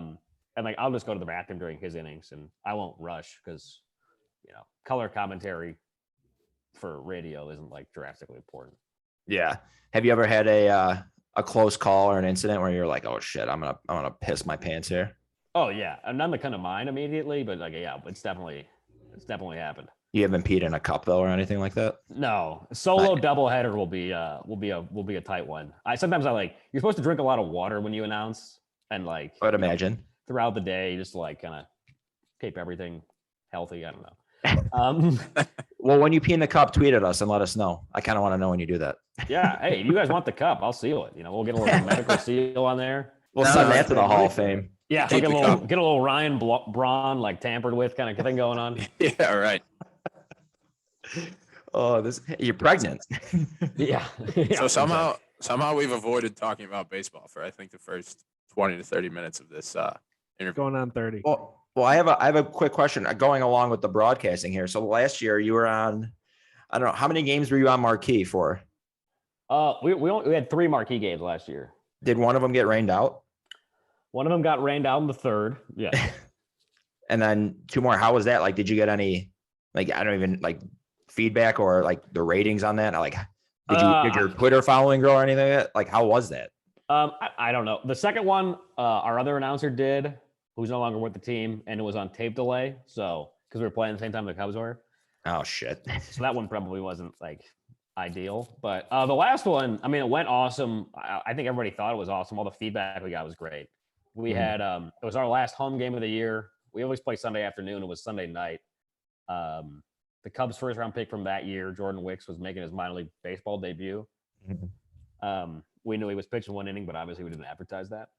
Speaker 4: And like I'll just go to the bathroom during his innings, and I won't rush because color commentary for radio isn't like drastically important.
Speaker 2: Yeah. Have you ever had a close call or an incident where you're like, oh shit, I'm gonna piss my pants here?
Speaker 4: Oh yeah, and none that come to mind immediately, but like it's definitely happened.
Speaker 2: You haven't peed in a cup though, or anything like that?
Speaker 4: No, solo doubleheader will be a tight one. Sometimes you're supposed to drink a lot of water when you announce, and like
Speaker 2: I would imagine
Speaker 4: throughout the day, just to like kind of keep everything healthy. I don't know.
Speaker 2: Well, when you pee in the cup, tweet at us and let us know. I kind of want to know when you do that.
Speaker 4: Yeah. Hey, if you guys want the cup, I'll seal it. We'll get a little medical seal on there.
Speaker 2: We'll send that to the Hall of Fame.
Speaker 4: Yeah, so get a little Ryan Braun like tampered with kind of thing going on.
Speaker 1: Yeah, right.
Speaker 2: Oh, you're pregnant.
Speaker 4: Yeah.
Speaker 1: So somehow we've avoided talking about baseball for I think the first 20 to 30 minutes of this interview.
Speaker 3: Going on 30.
Speaker 2: Well, I have a quick question going along with the broadcasting here. So last year you were on, I don't know, how many games were you on Marquee for?
Speaker 4: We had 3 Marquee games last year.
Speaker 2: Did one of them get rained out?
Speaker 4: One of them got rained out in the 3rd. Yeah.
Speaker 2: And then 2 more. How was that? Like, did you get any, like, I don't even like feedback or like the ratings on that? Like, did your Twitter following grow or anything like that? Like, how was that?
Speaker 4: I don't know. The second one, our other announcer did, who's no longer with the team, and it was on tape delay. So, because we were playing at the same time the Cubs were.
Speaker 2: Oh shit.
Speaker 4: So that one probably wasn't like ideal, but the last one, I mean, it went awesome. I think everybody thought it was awesome. All the feedback we got was great. We had it was our last home game of the year. We always play Sunday afternoon. It was Sunday night. The Cubs' first round pick from that year, Jordan Wicks, was making his minor league baseball debut. We knew he was pitching 1 inning, but obviously we didn't advertise that.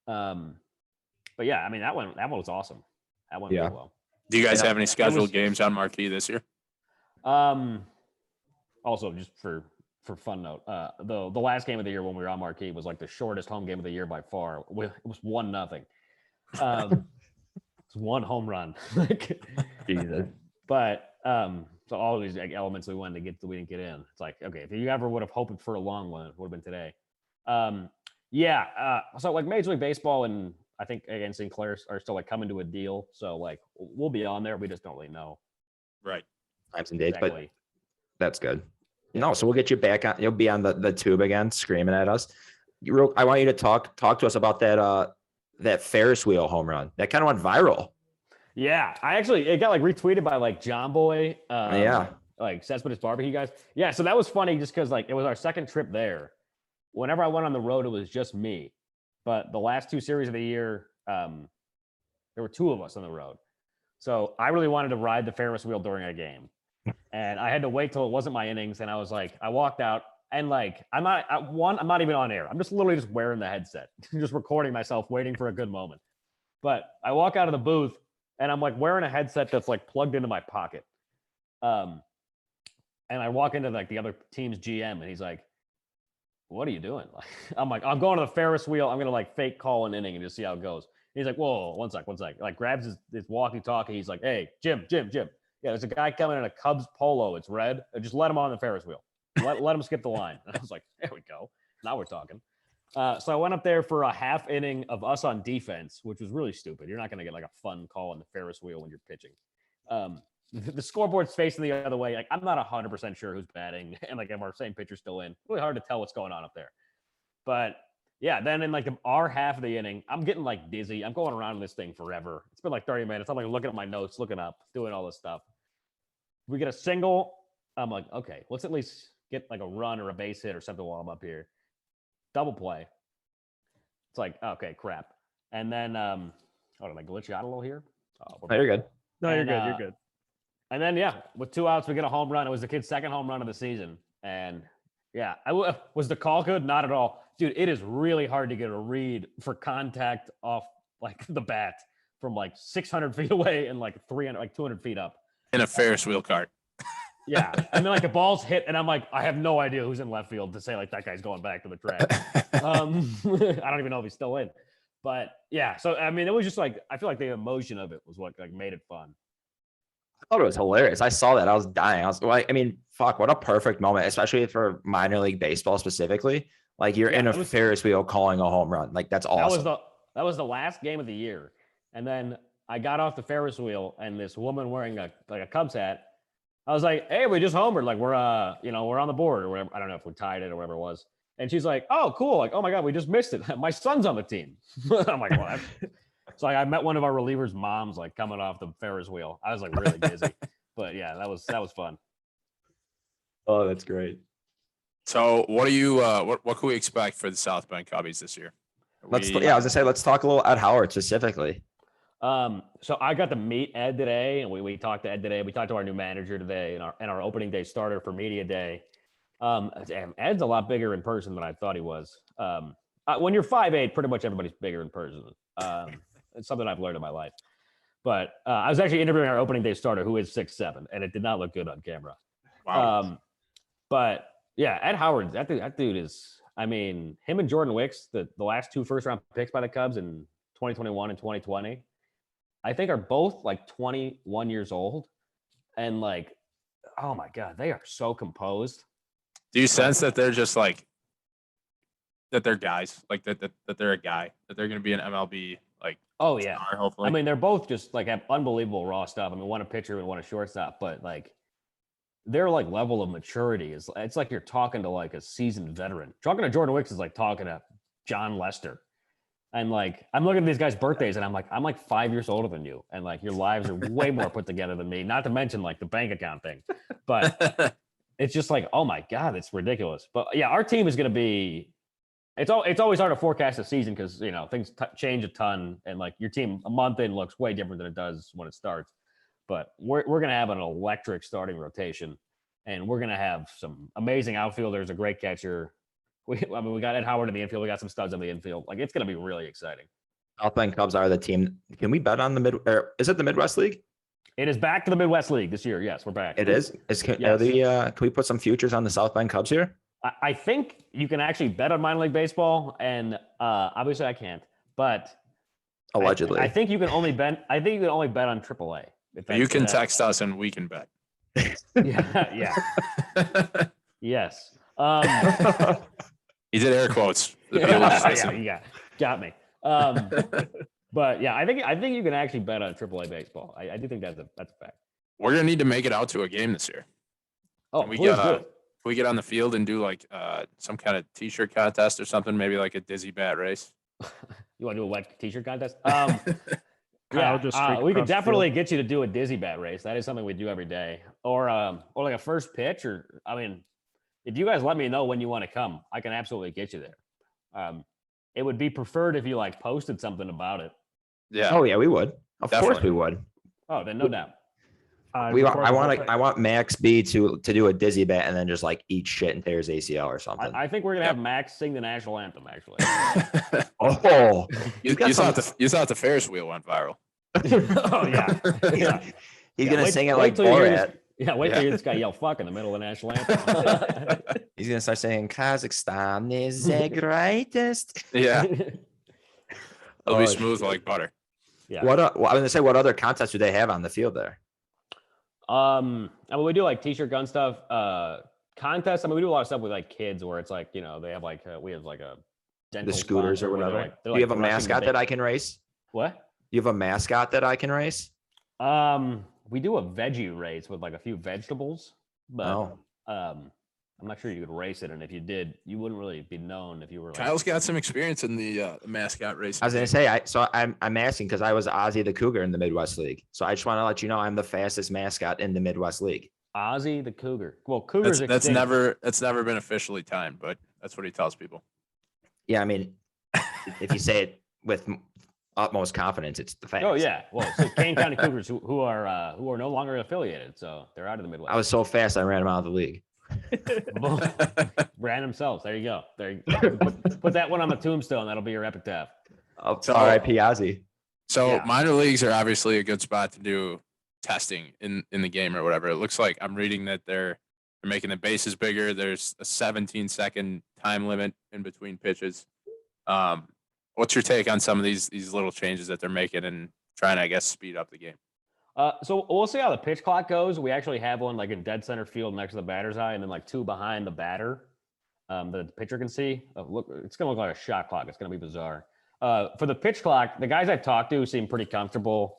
Speaker 4: But yeah, I mean, that one was awesome. That went really well.
Speaker 1: Do you guys have any scheduled games on Marquee this year?
Speaker 4: Also, just for fun note, the last game of the year when we were on Marquee was like the shortest home game of the year by far. It was 1-0. It's 1 home run.
Speaker 2: Jesus.
Speaker 4: But so all these like elements we wanted to get that we didn't get in. It's like, okay, if you ever would have hoped for a long one, it would have been today. So like Major League Baseball and I think again Sinclair are still like coming to a deal. So like we'll be on there. We just don't really know.
Speaker 1: Right.
Speaker 2: Times and dates,
Speaker 4: Exactly.
Speaker 2: but that's good. No, so we'll get you back on. You'll be on the tube again, screaming at us. I want you to talk to us about that Ferris wheel home run. That kind of went viral.
Speaker 4: Yeah, it got like retweeted by like John Boy. Like Cespedes Barbecue guys. Yeah, so that was funny just because like it was our second trip there. Whenever I went on the road, it was just me. But the last 2 series of the year, there were 2 of us on the road. So I really wanted to ride the Ferris wheel during a game. And I had to wait till it wasn't my innings. And I was like, I walked out and like, I'm not even on air. I'm just literally just wearing the headset, just recording myself, waiting for a good moment. But I walk out of the booth and I'm like wearing a headset that's like plugged into my pocket. And I walk into like the other team's GM and he's like, what are you doing? I'm like, I'm going to the Ferris wheel. I'm going to like fake call an inning and just see how it goes. And he's like, whoa, one sec. Like grabs his walkie talkie. He's like, hey, Jim. Yeah, there's a guy coming in a Cubs polo. It's red. Just let him on the Ferris wheel. Let him skip the line. And I was like, there we go. Now we're talking. So I went up there for a half inning of us on defense, which was really stupid. You're not going to get like a fun call on the Ferris wheel when you're pitching. The scoreboard's facing the other way. Like, I'm not 100% sure who's batting. And like, if our same pitcher's still in, really hard to tell what's going on up there. But yeah, then in like our half of the inning, I'm getting like dizzy. I'm going around this thing forever. It's been like 30 minutes. I'm like looking at my notes, looking up, doing all this stuff. We get a single. I'm like, okay, let's at least get like a run or a base hit or something while I'm up here. Double play. It's like, okay, crap. And then, did I glitch you out a little here?
Speaker 2: No, you're good.
Speaker 3: No, you're good. You're good.
Speaker 4: And then, yeah, with 2 outs, we get a home run. It was the kid's second home run of the season. And yeah, was the call good? Not at all. Dude, it is really hard to get a read for contact off like the bat from like 600 feet away and like 200 feet up.
Speaker 1: In a Ferris wheel cart.
Speaker 4: Yeah. And then like the ball's hit and I'm like, I have no idea who's in left field to say like that guy's going back to the track. I don't even know if he's still in. But yeah, so I mean, it was just like, I feel like the emotion of it was what like made it fun.
Speaker 2: I thought it was hilarious. I saw that. I was dying. I was like, I mean, fuck, what a perfect moment, especially for minor league baseball specifically. Like you're in a Ferris wheel calling a home run. Like that's awesome.
Speaker 4: That was the last game of the year. And then I got off the Ferris wheel and this woman wearing a Cubs hat. I was like, hey, we just homered. Like we're on the board or whatever. I don't know if we tied it or whatever it was. And she's like, oh, cool. Like, oh my God, we just missed it. My son's on the team. I'm like, what? So I met one of our relievers' moms, like coming off the Ferris wheel. I was like really dizzy, but yeah, that was fun.
Speaker 2: Oh, that's great.
Speaker 1: So what do you, what can we expect for the South Bend Cubbies this year?
Speaker 2: I was gonna say, let's talk a little Ed Howard specifically.
Speaker 4: So I got to meet Ed today and we talked to Ed today. We talked to our new manager today and our opening day starter for media day. Ed's a lot bigger in person than I thought he was. When you're 5'8", pretty much everybody's bigger in person. It's something I've learned in my life. But I was actually interviewing our opening day starter, who is 6'7", and it did not look good on camera.
Speaker 1: Wow.
Speaker 4: But yeah, Ed Howard, that dude is. I mean, him and Jordan Wicks, the last 2 first-round picks by the Cubs in 2021 and 2020, I think are both like 21 years old, and like, oh my God, they are so composed.
Speaker 1: Do you sense that they're just like that they're guys, like that they're a guy, that they're going to be an MLB like?
Speaker 4: Oh yeah,
Speaker 1: star, hopefully.
Speaker 4: I mean, they're both just like have unbelievable raw stuff. I mean, one a pitcher and one a shortstop, but like their like level of maturity is, it's like you're talking to like a seasoned veteran. Talking to Jordan Wicks is like talking to John Lester. And like, I'm looking at these guys' birthdays and I'm like 5 years older than you. And like, your lives are way more put together than me, not to mention like the bank account thing, but it's just like, oh my God, it's ridiculous. But yeah, our team is going to be, it's always hard to forecast a season because, you know, things change a ton and like your team a month in looks way different than it does when it starts. But we're going to have an electric starting rotation and we're going to have some amazing outfielders, a great catcher. We got Ed Howard in the infield. We got some studs in the infield. Like, it's going to be really exciting.
Speaker 2: South Bend Cubs are the team. Can we bet on is it the Midwest League?
Speaker 4: It is back to the Midwest League this year. Yes, we're back.
Speaker 2: It is. Can we put some futures on the South Bend Cubs here?
Speaker 4: I think you can actually bet on minor league baseball, and obviously I can't. But
Speaker 2: allegedly,
Speaker 4: I think you can only bet. I think you can only bet on AAA.
Speaker 1: You can text us and we can bet.
Speaker 4: Yeah. Yes.
Speaker 1: He did air quotes.
Speaker 4: Yeah, got me. But yeah, I think you can actually bet on AAA baseball. I do think that's a fact.
Speaker 1: We're gonna need to make it out to a game this year.
Speaker 4: Oh,
Speaker 1: can we get on the field and do like some kind of t-shirt contest or something? Maybe like a dizzy bat race.
Speaker 4: You want to do a wet t-shirt contest?
Speaker 3: Yeah,
Speaker 4: we could definitely get you to do a dizzy bat race. That is something we do every day, or like a first pitch, or I mean, if you guys let me know when you want to come, I can absolutely get you there. It would be preferred if you like posted something about it.
Speaker 1: Yeah.
Speaker 2: Oh yeah, we would. Of course we would.
Speaker 4: Oh, then no doubt.
Speaker 2: I want Max B to do a dizzy bat and then just like eat shit and tear his ACL or something.
Speaker 4: I think we're gonna have Max sing the national anthem. Actually.
Speaker 2: Oh,
Speaker 1: you thought the Ferris wheel went viral.
Speaker 4: Oh yeah.
Speaker 2: He's gonna sing it like Borat.
Speaker 4: Wait till you hear this guy yell "fuck" in the middle of the national anthem.
Speaker 2: He's gonna start saying Kazakhstan is the greatest.
Speaker 1: Yeah. It'll be smooth like butter.
Speaker 4: Yeah.
Speaker 2: I was gonna say, what other contests do they have on the field there?
Speaker 4: I mean, we do like t-shirt gun stuff, contests. I mean, we do a lot of stuff with like kids where it's like, they have like, we have like a dental
Speaker 2: The scooters or
Speaker 4: sponsor where
Speaker 2: whatever.
Speaker 4: they're
Speaker 2: Do you have a
Speaker 4: brushing the
Speaker 2: mascot that I can race?
Speaker 4: What?
Speaker 2: You have a mascot that I can race?
Speaker 4: We do a veggie race with like a few vegetables, but I'm not sure you could race it. And if you did, you wouldn't really be known if you were like.
Speaker 1: Kyle's got some experience in the mascot race.
Speaker 2: I was gonna say, I'm asking because I was Ozzy the Cougar in the Midwest League. So I just want to let you know I'm the fastest mascot in the Midwest League.
Speaker 4: Ozzy the Cougar. Well, Cougars.
Speaker 1: That's never been officially timed, but that's what he tells people.
Speaker 2: Yeah, I mean, if you say it with utmost confidence, it's the fastest.
Speaker 4: Oh yeah. Well, so Kane County Cougars who are no longer affiliated, so they're out of the Midwest.
Speaker 2: I was so fast I ran him out of the league.
Speaker 4: Ran themselves. There you go. Put that one on the tombstone. That'll be your epitaph.
Speaker 2: So, R.I.P. Ozzy.
Speaker 1: So minor leagues are obviously a good spot to do testing in the game or whatever. It looks like I'm reading that they're making the bases bigger. There's a 17-second time limit in between pitches. What's your take on some of these little changes that they're making and trying to, I guess, speed up the game?
Speaker 4: So we'll see how the pitch clock goes. We actually have one like in dead center field next to the batter's eye, and then like two behind the batter that the pitcher can see. Look, it's gonna look like a shot clock. It's gonna be bizarre. For the pitch clock, the guys I've talked to seem pretty comfortable.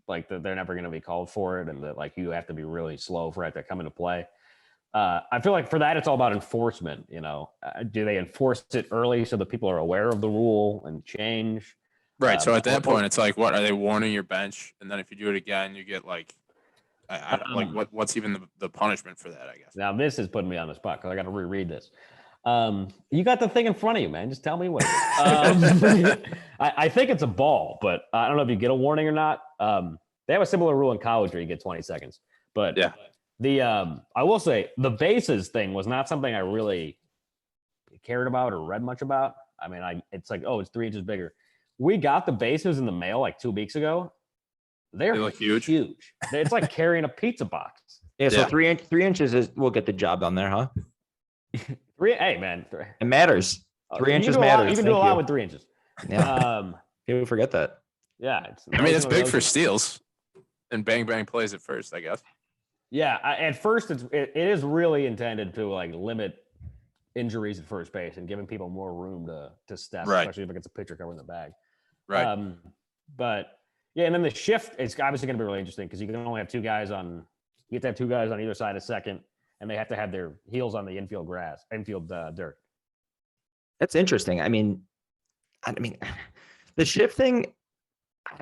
Speaker 4: Like they're never gonna be called for it, and that like you have to be really slow for it to come into play. I feel like for that, it's all about enforcement. Do they enforce it early so that people are aware of the rule and change?
Speaker 1: Right. So at that point, it's like, what are they warning your bench? And then if you do it again, you get like, what's even the punishment for that? I guess.
Speaker 4: Now this is putting me on the spot because I got to reread this. You got the thing in front of you, man. Just tell me what it is. I think it's a ball, but I don't know if you get a warning or not. They have a similar rule in college where you get 20 seconds. But yeah, I will say the bases thing was not something I really cared about or read much about. I mean, it's like, oh, it's 3 inches bigger. We got the bases in the mail like 2 weeks ago. They look huge. It's like carrying a pizza box.
Speaker 2: Yeah, so 3 inches will get the job done there, huh?
Speaker 4: Hey, man.
Speaker 2: It matters. 3 inches matters.
Speaker 4: You can do a lot with 3 inches.
Speaker 2: Yeah. People forget that.
Speaker 4: Yeah.
Speaker 1: It's big for steals and bang plays at first, I guess.
Speaker 4: Yeah. At first, it is really intended to like limit injuries at first base and giving people more room to step, especially if it gets a pitcher covering the bag.
Speaker 1: Right.
Speaker 4: But yeah, and then the shift is obviously going to be really interesting because you can only have two guys on either side of second, and they have to have their heels on the infield dirt.
Speaker 2: That's interesting. I mean, the shift thing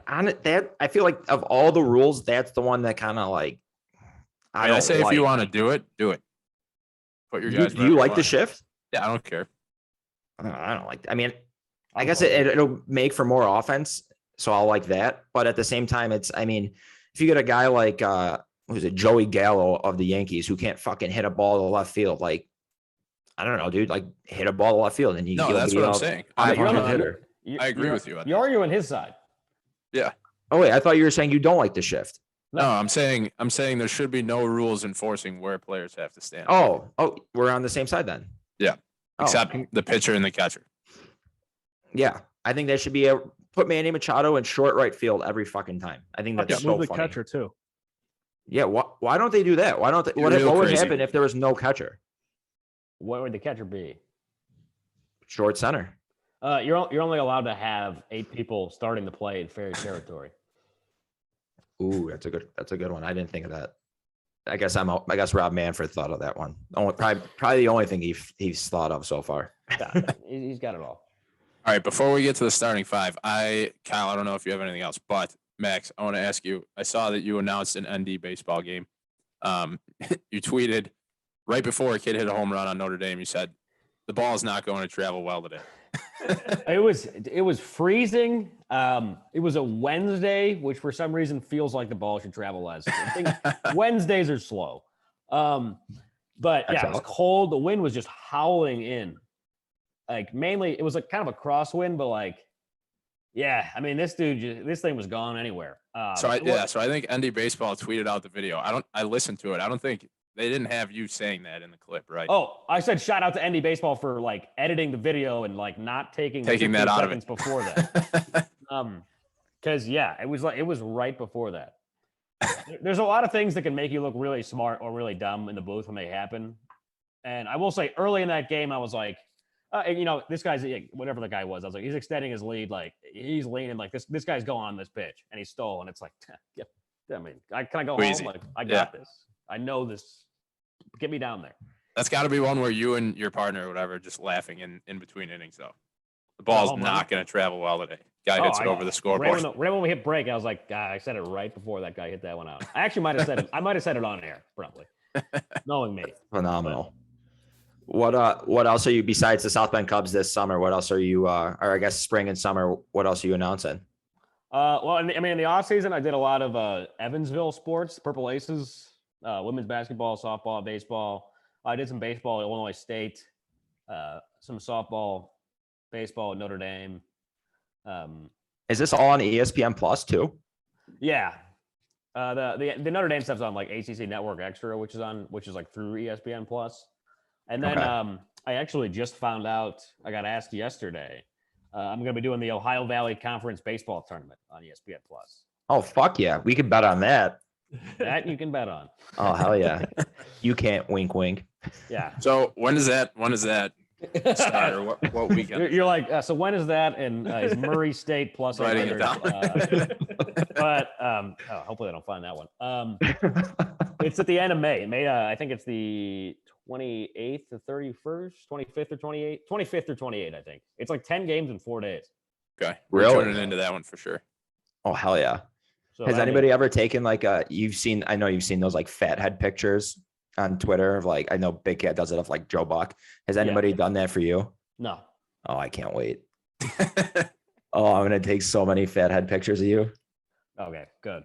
Speaker 2: on it, that I feel like of all the rules, that's the one that kind of like,
Speaker 1: I say if you want to do it, do it. Put your guys.
Speaker 2: Do you like the shift?
Speaker 1: Yeah, I don't care.
Speaker 2: I don't like. I mean, I guess it'll make for more offense, so I'll like that. But at the same time, if you get a guy like who's it, Joey Gallo of the Yankees, who can't fucking hit a ball to left field, like I don't know, dude, like hit a ball to left field, and you.
Speaker 1: No, that's what I'm saying.
Speaker 2: I
Speaker 1: agree with you.
Speaker 4: You're arguing his side.
Speaker 1: Yeah.
Speaker 2: Oh wait, I thought you were saying you don't like the shift.
Speaker 1: No, I'm saying there should be no rules enforcing where players have to stand.
Speaker 2: Oh, we're on the same side then.
Speaker 1: Yeah. Except the pitcher and the catcher.
Speaker 2: Yeah. I think that should be put Manny Machado in short right field every fucking time. I think that's so
Speaker 3: move the
Speaker 2: funny.
Speaker 3: catcher too.
Speaker 2: Yeah. Why don't they do that? Why don't they, what would happen if there was no catcher?
Speaker 4: What would the catcher be?
Speaker 2: Short center.
Speaker 4: You're only allowed to have 8 people starting the play in Ferris territory.
Speaker 2: Ooh, that's a good one. I didn't think of that. I guess Rob Manfred thought of that one. Probably the only thing he's thought of so far.
Speaker 4: Yeah, he's got it all.
Speaker 1: All right, before we get to the starting 5, Kyle, I don't know if you have anything else, but Max, I want to ask you. I saw that you announced an ND baseball game. You tweeted right before a kid hit a home run on Notre Dame. You said the ball is not going to travel well today.
Speaker 4: It was freezing. It was a Wednesday, which for some reason feels like the ball should travel less. I think Wednesdays are slow. But yeah, it was cold. The wind was just howling in. Like mainly, it was like kind of a crosswind, but like, yeah, I mean, this thing was gone anywhere.
Speaker 1: So I think ND Baseball tweeted out the video. I listened to it. I don't think they didn't have you saying that in the clip, right?
Speaker 4: Oh, I said shout out to ND Baseball for like editing the video and like not taking
Speaker 1: that out of it
Speaker 4: before that. Because yeah, it was right before that. There's a lot of things that can make you look really smart or really dumb in the booth when they happen. And I will say, early in that game, I was like, this guy's whatever the guy was. I was like, he's extending his lead, like he's leaning, like this guy's going on this pitch, and he stole, and it's like, yeah, I mean, can I go
Speaker 1: Crazy.
Speaker 4: home? Like, I got this. I know this. Get me down there.
Speaker 1: That's got to be one where you and your partner or whatever just laughing in between innings, though. The ball's not going to travel well today. Guy hits it over the scoreboard.
Speaker 4: Right when we hit break, I was like, I said it right before that guy hit that one out. I actually might have said it. I might have said it on air, probably, knowing me.
Speaker 2: Phenomenal. What else are you besides the South Bend Cubs this summer? What else are you, or I guess spring and summer? What else are you announcing?
Speaker 4: Well, in the off season, I did a lot of Evansville sports, Purple Aces, women's basketball, softball, baseball. I did some baseball at Illinois State, some softball, baseball at Notre Dame.
Speaker 2: Is this all on ESPN Plus too?
Speaker 4: Yeah. The Notre Dame stuff's on like ACC Network Extra, which is like through ESPN Plus. And then I actually just found out, I got asked yesterday, I'm going to be doing the Ohio Valley Conference baseball tournament on ESPN Plus.
Speaker 2: Oh, fuck yeah. We could bet on that.
Speaker 4: That you can bet on.
Speaker 2: Oh, hell yeah. You can't wink, wink.
Speaker 4: Yeah.
Speaker 1: So when is that start, or what weekend?
Speaker 4: You're like, so when is that? And is Murray State plus
Speaker 1: Writing it
Speaker 4: 800? But hopefully I don't find that one. It's at the end of May. I think it's the 28th to 31st, 25th or 28th, 25th or 28th, I think. It's like 10 games in 4 days.
Speaker 1: Okay. We're tuning into that one for sure.
Speaker 2: Oh, hell yeah.
Speaker 4: So
Speaker 2: has anybody ever taken like I know you've seen those like fat head pictures on Twitter of like, I know Big Cat does it of like Joe Buck. Has anybody done that for you?
Speaker 4: No.
Speaker 2: Oh, I can't wait. Oh, I'm going to take so many fat head pictures of you.
Speaker 4: Okay, good.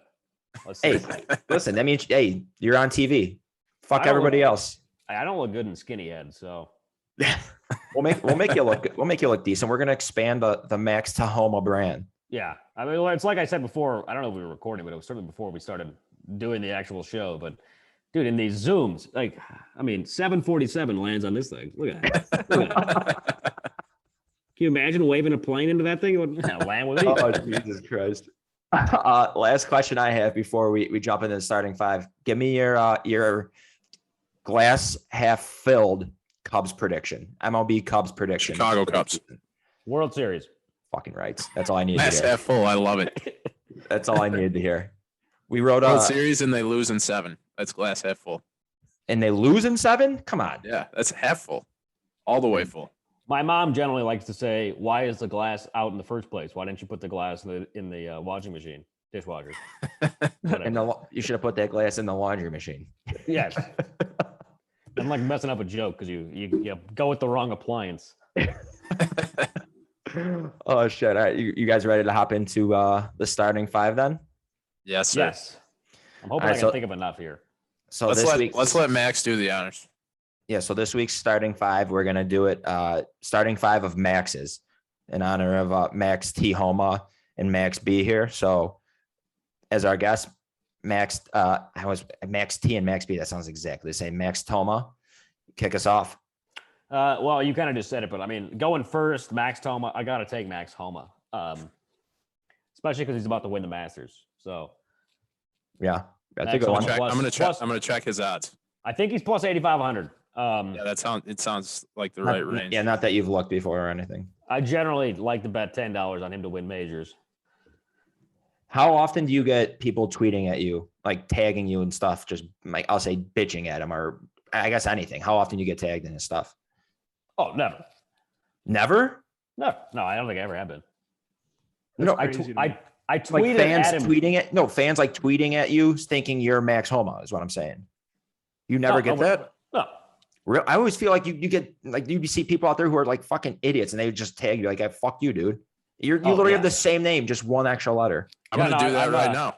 Speaker 4: Let's see.
Speaker 2: Hey, listen, that means, hey, you're on TV. Fuck everybody else.
Speaker 4: I don't look good in skinny head, so
Speaker 2: we'll make you look decent. We're going to expand the Max Thoma brand.
Speaker 4: Yeah. I mean, it's like I said before, I don't know if we were recording, but it was certainly before we started doing the actual show. But dude, in these Zooms, 747 lands on this thing. Look at that. Look at that. Can you imagine waving a plane into that thing? It would land with anything.
Speaker 2: Oh, Jesus Christ. Last question I have before we jump into the starting five. Give me your glass half filled Cubs prediction. MLB Cubs prediction.
Speaker 1: Chicago Cubs.
Speaker 4: World Series.
Speaker 2: Fucking rights. That's all I needed
Speaker 1: Glass
Speaker 2: to hear.
Speaker 1: half full. I love it.
Speaker 2: That's all I needed to hear. We wrote
Speaker 1: World Series and they lose in 7. That's glass half full.
Speaker 2: And they lose in 7? Come on.
Speaker 1: Yeah, that's half full. All the way full.
Speaker 4: My mom generally likes to say, "Why is the glass out in the first place? Why didn't you put the glass in the washing machine, dishwasher?"
Speaker 2: And you should have put that glass in the laundry machine.
Speaker 4: Yes. I'm like messing up a joke because you go with the wrong appliance.
Speaker 2: Oh shit! All right, you guys ready to hop into the starting five then?
Speaker 1: Yes, sir.
Speaker 4: Yes. I'm hoping I can think of enough here.
Speaker 2: So
Speaker 1: let's let Max do the honors.
Speaker 2: Yeah, so this week's starting five, we're gonna do it starting five of Max's in honor of Max T. Homa and Max B here. So as our guest, Max Max T and Max B. That sounds exactly the same. Max Thoma, kick us off.
Speaker 4: Well, you kind of just said it, but I mean, going first, Max Thoma. I got to take Max Homa, especially because he's about to win the Masters. So,
Speaker 2: yeah,
Speaker 4: that's
Speaker 2: a good one.
Speaker 1: I'm gonna check his odds.
Speaker 4: I think he's plus 8,500.
Speaker 1: Yeah, it sounds like the right range.
Speaker 2: Yeah, not that you've looked before or anything.
Speaker 4: I generally like to bet $10 on him to win majors.
Speaker 2: How often do you get people tweeting at you, like tagging you and stuff? Just like I'll say, bitching at him, or I guess anything. How often do you get tagged in his stuff?
Speaker 4: Oh, never.
Speaker 2: Never?
Speaker 4: No, I don't think I ever have been.
Speaker 2: No,
Speaker 4: I tweeted
Speaker 2: like
Speaker 4: fans
Speaker 2: at him. Fans like tweeting at you, thinking you're Max Homa is what I'm saying. You never get that?
Speaker 4: No.
Speaker 2: I always feel like you get like you see people out there who are like fucking idiots and they just tag you like, "I fuck you, dude." You literally have the same name, just one extra letter.
Speaker 1: I'm gonna do that right now.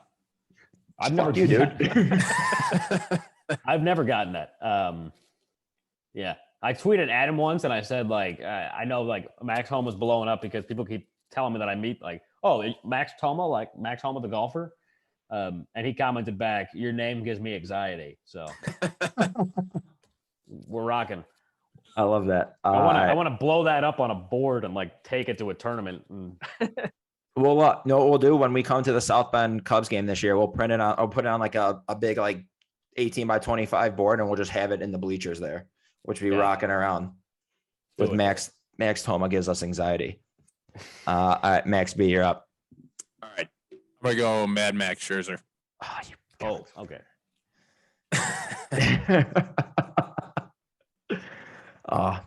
Speaker 4: I've never
Speaker 2: you, dude.
Speaker 4: I've never gotten that. Yeah, I tweeted at him once and I said like, I know like Max Homa's blowing up because people keep telling me that I meet like, oh, Max Thoma, like Max Homa the golfer. And he commented back, "Your name gives me anxiety." So we're rocking.
Speaker 2: I love that.
Speaker 4: I want to blow that up on a board and like take it to a tournament. And
Speaker 2: We'll know what we'll do when we come to the South Bend Cubs game this year. We'll print it on. I'll put it on like a big like 18 by 25 board, and we'll just have it in the bleachers there, which will be rocking around with Max. Max Thoma gives us anxiety. All right, Max B, you're up.
Speaker 1: All right, I'm gonna go Mad Max Scherzer.
Speaker 4: Okay.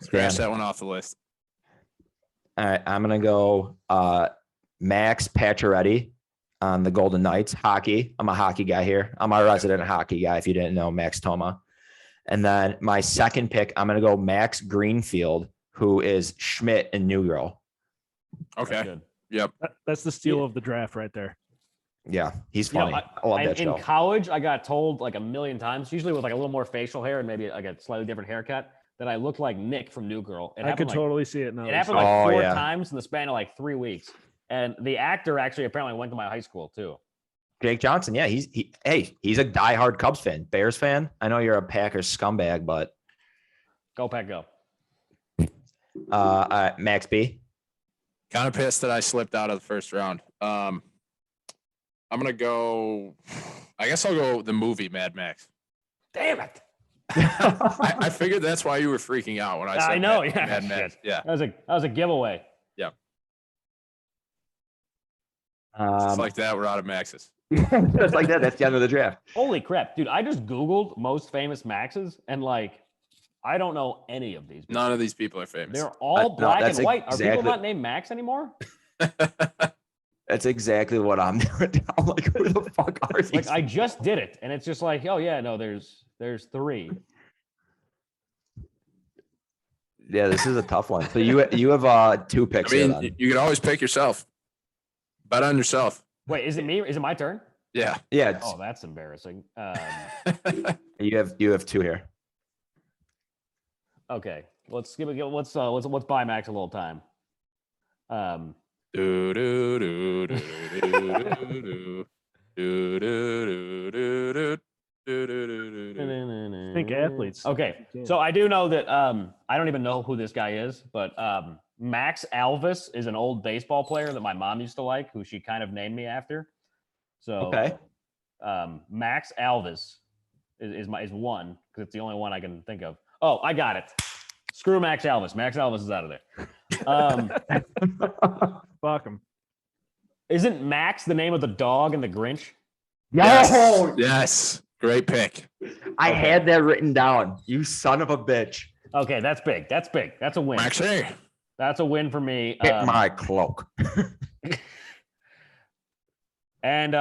Speaker 1: Scratch that one off the list.
Speaker 2: All right, I'm gonna go Max Pacioretty on the Golden Knights hockey. I'm a hockey guy here. I'm a resident hockey guy. If you didn't know, Max Thoma. And then my second pick, I'm gonna go Max Greenfield, who is Schmidt and New Girl.
Speaker 1: Okay. Yep.
Speaker 3: That's the steal of the draft right there.
Speaker 2: Yeah, he's funny. I love that show.
Speaker 4: In college, I got told like a million times, usually with like a little more facial hair and maybe like a slightly different haircut, that I looked like Nick from New Girl.
Speaker 3: I could totally see it now.
Speaker 4: It happened like 4 times in the span of like 3 weeks. And the actor actually apparently went to my high school too.
Speaker 2: Jake Johnson. Yeah, he's a diehard Cubs fan, Bears fan. I know you're a Packers scumbag, but
Speaker 4: go Pack, go.
Speaker 2: Max B.
Speaker 1: Kind of pissed that I slipped out of the first round. I'm gonna go. I guess I'll go the movie Mad Max.
Speaker 4: Damn it!
Speaker 1: I figured that's why you were freaking out when I said
Speaker 4: I know.
Speaker 1: Mad Max. Yeah,
Speaker 4: that was a giveaway.
Speaker 1: Yeah.
Speaker 2: Just
Speaker 1: Just like that, we're out of Maxes.
Speaker 2: Just like that. That's the end of the draft.
Speaker 4: Holy crap, dude! I just Googled most famous Maxes and like, I don't know any of these.
Speaker 1: None of these people are famous.
Speaker 4: They're all black and white. Are people
Speaker 2: exactly-
Speaker 4: not named Max anymore?
Speaker 2: That's exactly what I'm doing. I'm like, who the fuck are these?
Speaker 4: Like, I just did it, and it's just like, oh yeah, no, there's 3.
Speaker 2: Yeah, this is a tough one. So you have 2 picks.
Speaker 1: I
Speaker 2: here,
Speaker 1: mean,
Speaker 2: then.
Speaker 1: you can always pick yourself. Bet on yourself.
Speaker 4: Wait, is it me? Is it my turn?
Speaker 1: Yeah.
Speaker 2: Yeah.
Speaker 4: Oh, that's embarrassing.
Speaker 2: You have 2 here.
Speaker 4: Okay, let's buy Max a little time.
Speaker 1: Do do do do do do do do.
Speaker 3: Think athletes.
Speaker 4: Okay, so I do know that I don't even know who this guy is, but Max Alvis is an old baseball player that my mom used to like, who she kind of named me after. So
Speaker 2: Okay.
Speaker 4: Max Alvis is one because it's the only one I can think of. Oh, I got it. Screw Max Alvis. Max Alvis is out of there.
Speaker 3: Fuck him.
Speaker 4: Isn't Max the name of the dog in The Grinch?
Speaker 2: Yes.
Speaker 1: Yes. Great pick.
Speaker 2: I had that written down. You son of a bitch.
Speaker 4: Okay, that's big. That's big. That's a win.
Speaker 1: Maxie.
Speaker 4: That's a win for me.
Speaker 2: Hit my cloak.
Speaker 4: And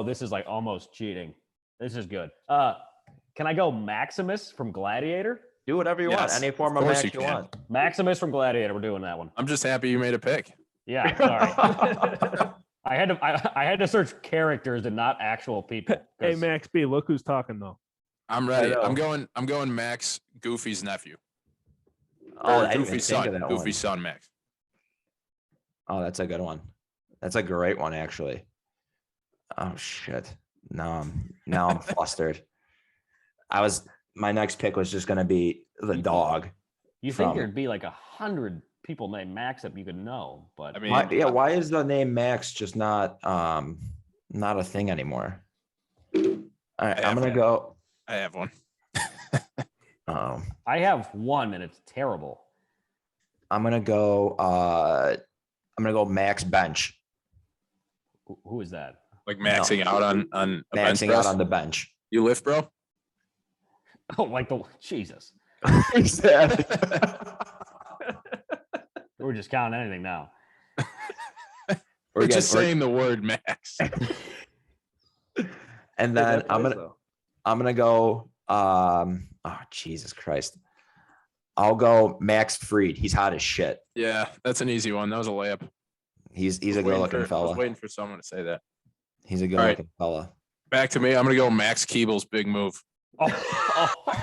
Speaker 4: this is like almost cheating. This is good. Can I go Maximus from Gladiator?
Speaker 2: Do whatever you want.
Speaker 1: Yes,
Speaker 2: Any form
Speaker 1: of
Speaker 2: of
Speaker 1: course
Speaker 2: match
Speaker 1: you
Speaker 2: you
Speaker 1: can.
Speaker 2: want.
Speaker 4: Maximus from Gladiator. We're doing that one.
Speaker 1: I'm just happy you made a pick.
Speaker 4: Yeah, sorry. I had to search characters and not actual people.
Speaker 3: Hey, Max B, look who's talking though.
Speaker 1: I'm ready.
Speaker 2: I
Speaker 1: I'm going Max, Goofy's nephew.
Speaker 2: Oh,
Speaker 1: Or
Speaker 2: I didn't even
Speaker 1: Goofy's
Speaker 2: think of
Speaker 1: son.
Speaker 2: that
Speaker 1: Goofy's
Speaker 2: one.
Speaker 1: son, Max.
Speaker 2: Oh, that's a good one. That's a great one, actually. Oh shit. Now I'm flustered. My next pick was just gonna be the dog.
Speaker 4: You think there'd be like 100 people named Max that you could know, but
Speaker 1: I mean,
Speaker 2: Why is the name Max just not a thing anymore? All right, I'm gonna go.
Speaker 1: I have one.
Speaker 4: I have one and it's terrible.
Speaker 2: I'm gonna go Max Bench.
Speaker 4: Who is that?
Speaker 1: Like maxing out on a bench
Speaker 2: Maxing
Speaker 1: press.
Speaker 2: out on the bench.
Speaker 1: You lift, bro?
Speaker 4: Oh, like the Jesus.
Speaker 2: Exactly.
Speaker 4: We're just counting anything now.
Speaker 1: We're just saying the word max.
Speaker 2: And then I'm gonna go. Oh Jesus Christ! I'll go Max Fried. He's hot as shit.
Speaker 1: Yeah, that's an easy one. That was a layup.
Speaker 2: He's a good looking
Speaker 1: I
Speaker 2: fella.
Speaker 1: was waiting for someone to say that.
Speaker 2: He's a good
Speaker 1: All right.
Speaker 2: looking fella.
Speaker 1: Back to me. I'm gonna go Max Keeble's big move.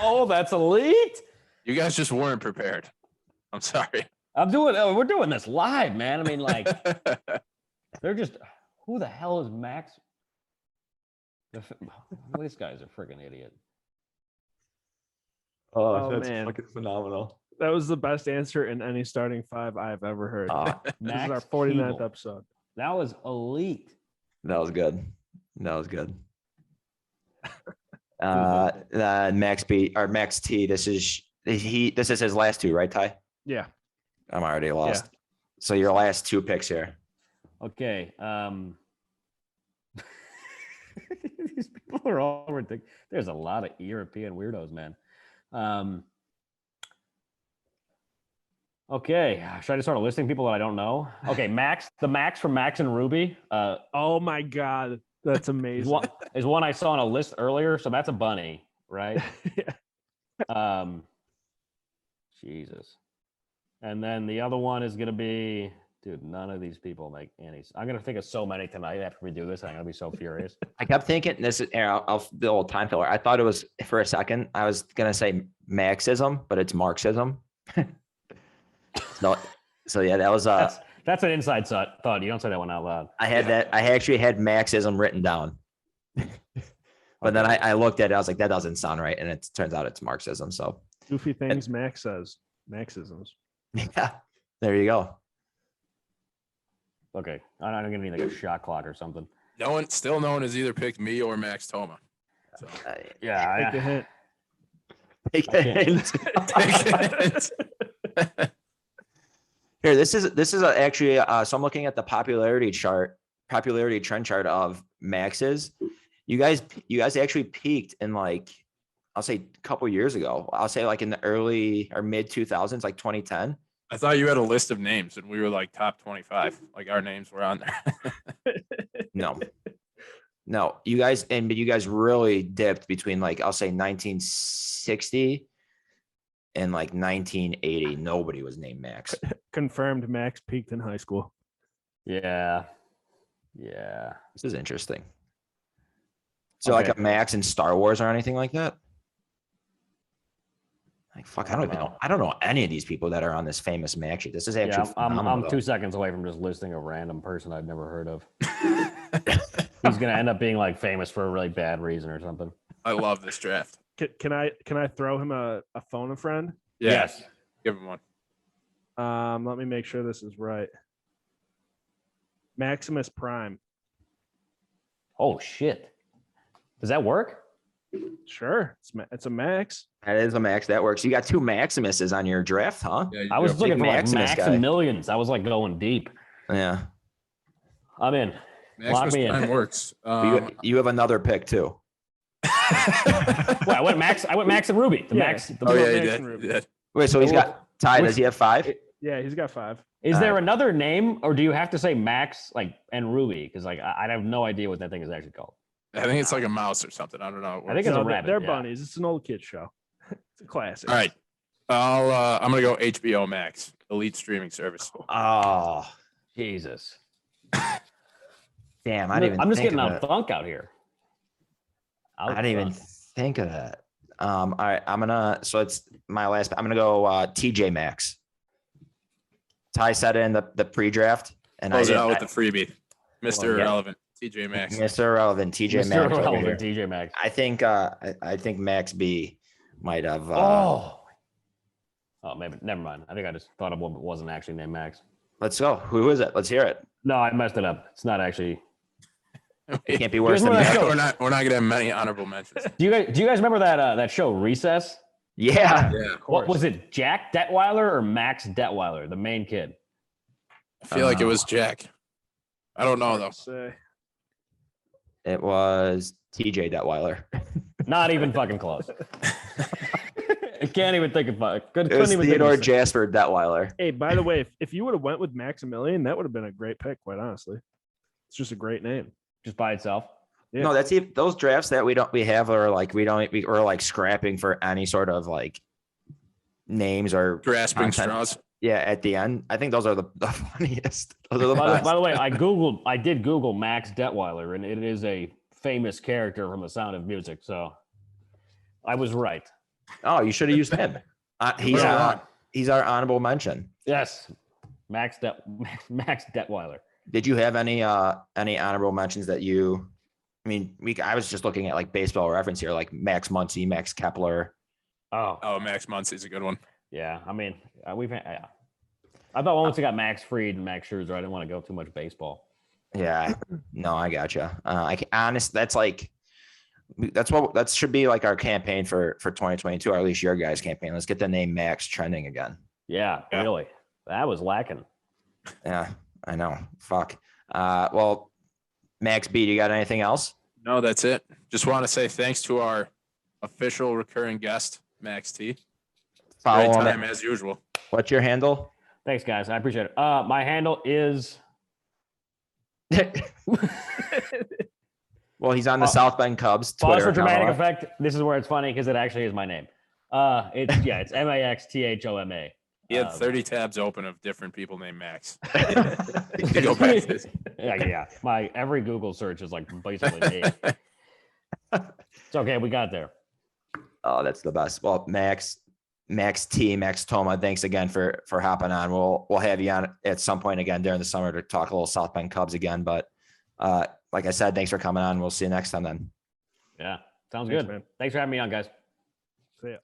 Speaker 4: Oh, that's elite.
Speaker 1: You guys just weren't prepared. I'm sorry.
Speaker 4: We're doing this live, man. I mean, like, they're just, who the hell is Max? This guy's a freaking idiot.
Speaker 3: Oh, that's man.
Speaker 2: fucking phenomenal.
Speaker 3: That was the best answer in any starting 5 I've ever heard. This is
Speaker 4: Max
Speaker 3: our 49th
Speaker 4: Keeble.
Speaker 3: episode.
Speaker 4: That was elite.
Speaker 2: That was good. That was good. Max B or Max T. This is his last two, right, Ty?
Speaker 3: Yeah.
Speaker 2: I'm already lost. So your last two picks here.
Speaker 4: Okay. These people are all ridiculous. There's a lot of European weirdos, man. Okay. Should I just start listing people that I don't know? Okay, the Max from Max and Ruby.
Speaker 3: Oh my God. That's amazing.
Speaker 4: Is one I saw on a list earlier. So that's a bunny, right?
Speaker 3: Yeah.
Speaker 4: Jesus. And then the other one is gonna be, dude, none of these people make any. I'm gonna think of so many tonight after we do this. I'm gonna be so furious.
Speaker 2: I kept thinking this is I'll the old time filler. I thought it was for a second. I was gonna say Marxism, but it's Marxism. So yeah, that was
Speaker 4: that's an inside thought. You don't say that one out loud.
Speaker 2: I had that. I actually had Marxism written down, but then I looked at it. I was like, that doesn't sound right, and it turns out it's Marxism. So
Speaker 3: goofy things Max says. Marxisms.
Speaker 2: yeah, there you go.
Speaker 4: Okay, I'm gonna need like a shot clock or something.
Speaker 1: No one has either picked me or Max Thoma. So.
Speaker 4: Yeah,
Speaker 3: Take a hint.
Speaker 2: Take a hint.
Speaker 1: Take a hint.
Speaker 2: Here, this is actually. So I'm looking at the popularity trend chart of Max's. You guys actually peaked in like, I'll say a couple years ago. I'll say like in the early or mid 2000s, like 2010.
Speaker 1: I thought you had a list of names and we were like top 25. Like our names were on there. No, you guys really dipped between like, I'll say 1960 and like 1980. Nobody was named Max.
Speaker 3: Confirmed Max peaked in high school.
Speaker 4: Yeah.
Speaker 2: This is interesting. So
Speaker 4: Okay.
Speaker 2: like a Max in Star Wars or anything like that? Like fuck, I don't even know. I don't know any of these people that are on this famous Max sheet. This is actually
Speaker 4: I'm 2 seconds away from just listing a random person I've never heard of. He's gonna end up being like famous for a really bad reason or something.
Speaker 1: I love this draft.
Speaker 3: Can I throw him a phone a friend?
Speaker 1: Yeah.
Speaker 4: Yes.
Speaker 1: Give him one.
Speaker 3: Let me make sure this is right. Maximus Prime.
Speaker 4: Oh shit. Does that work?
Speaker 3: Sure, it's a Max.
Speaker 2: That is a Max. That works. You got two Maximuses on your draft, huh?
Speaker 1: Yeah,
Speaker 4: I was looking for like
Speaker 2: Maximus
Speaker 4: Max
Speaker 2: guy.
Speaker 4: and Millions. I was like going deep.
Speaker 2: Yeah.
Speaker 4: I'm in.
Speaker 1: Maximus
Speaker 4: me in.
Speaker 1: Prime works.
Speaker 2: You have another pick too.
Speaker 4: Well, I went Max and Ruby. The
Speaker 3: Yeah.
Speaker 4: Max. The
Speaker 1: Oh yeah,
Speaker 3: Max
Speaker 1: he did.
Speaker 3: and Ruby.
Speaker 1: He did.
Speaker 2: Wait, so he's got Ty. Does he have 5?
Speaker 3: Yeah, he's got 5.
Speaker 4: Is there another name, or do you have to say Max like and Ruby? Because like I have no idea what that thing is actually called.
Speaker 1: I think it's like a mouse or something. I don't know.
Speaker 4: I think it's a rabbit.
Speaker 3: They're
Speaker 4: yeah.
Speaker 3: bunnies. It's an old kid show. It's a classic.
Speaker 1: All right. I'm gonna go HBO Max, elite streaming service.
Speaker 2: Oh,
Speaker 4: Jesus.
Speaker 2: damn! I
Speaker 4: I'm
Speaker 2: didn't even.
Speaker 4: just
Speaker 2: think
Speaker 4: getting
Speaker 2: of
Speaker 4: out
Speaker 2: it.
Speaker 4: thunk out here.
Speaker 2: I didn't even think of that. All right, I'm gonna. So it's my last. I'm gonna go TJ Maxx. Ty said it in the pre-draft, and
Speaker 1: Close it out
Speaker 2: I
Speaker 1: with the freebie, Mr.
Speaker 2: yeah.
Speaker 1: Irrelevant, TJ Maxx.
Speaker 2: Mr. Irrelevant, TJ
Speaker 4: Mr.
Speaker 2: Maxx. over here.
Speaker 4: Relevant, TJ Maxx.
Speaker 2: I think Max B might have.
Speaker 4: Oh, maybe. Never mind. I think I just thought of one, but wasn't actually named Max.
Speaker 2: Let's go. Who is it? Let's hear it.
Speaker 4: No, I messed it up. It's not actually.
Speaker 2: It can't be worse than
Speaker 4: Here's
Speaker 2: Max.
Speaker 4: what
Speaker 1: We're not gonna have many honorable mentions.
Speaker 4: Do you guys remember that show Recess?
Speaker 2: Yeah.
Speaker 1: Yeah,
Speaker 4: What was it? Jack Detweiler or Max Detweiler, the main kid?
Speaker 1: I feel like it was Jack. I don't know though.
Speaker 3: Say.
Speaker 2: It was TJ Detweiler.
Speaker 4: Not even fucking close. I can't even think of it.
Speaker 2: It was Theodore Jasper Detweiler.
Speaker 3: Hey, by the way, if you would have went with Maximilian, that would have been a great pick. Quite honestly, it's just a great name.
Speaker 4: just by itself.
Speaker 3: Yeah.
Speaker 2: No, that's even those drafts that we have are like we're like scrapping for any sort of like names or
Speaker 1: Grasping
Speaker 2: content.
Speaker 1: straws.
Speaker 2: Yeah, at the end, I think those are the funniest. Those are the
Speaker 4: By
Speaker 2: best.
Speaker 4: the way, I did Google Max Detweiler, and it is a famous character from The Sound of Music. So I was right.
Speaker 2: Oh, you should have used him. He's our honorable mention.
Speaker 4: Yes, Max Detweiler.
Speaker 2: Did you have any honorable mentions that you? I mean, I was just looking at like baseball reference here, like Max Muncy, Max Kepler.
Speaker 1: Oh, Max Muncy's a good one.
Speaker 4: Yeah, I mean, we've had. I thought once we got Max Fried and Max Scherzer, I didn't want to go too much baseball.
Speaker 2: Yeah, no, I gotcha. That should be like our campaign for 2022, or at least your guys' campaign. Let's get the name Max trending again.
Speaker 4: Yeah,
Speaker 1: Yeah.
Speaker 4: really. That was lacking.
Speaker 2: Yeah, I know. Fuck. Well, Max B, you got anything else?
Speaker 1: No, that's it. Just want to say thanks to our official recurring guest, Max T.
Speaker 2: Follow
Speaker 1: Great
Speaker 2: him
Speaker 1: time
Speaker 2: at-
Speaker 1: as usual.
Speaker 2: What's your handle?
Speaker 4: Thanks, guys. I appreciate it. My handle is
Speaker 2: Well, he's on the South Bend Cubs
Speaker 4: pause
Speaker 2: Twitter
Speaker 4: for
Speaker 2: account.
Speaker 4: dramatic effect. This is where it's funny because it actually is my name. It's MAXTHOMA.
Speaker 1: He had 30 tabs open of different people named Max. You can go back to this.
Speaker 4: Yeah. My every Google search is like basically me. It's okay. We got there.
Speaker 2: Oh, that's the best. Well, Max Thoma, thanks again for hopping on. We'll have you on at some point again during the summer to talk a little South Bend Cubs again. But like I said, thanks for coming on. We'll see you next time then.
Speaker 4: Yeah. Sounds
Speaker 3: Thanks,
Speaker 4: good.
Speaker 3: man.
Speaker 4: Thanks for having me on, guys.
Speaker 3: See ya.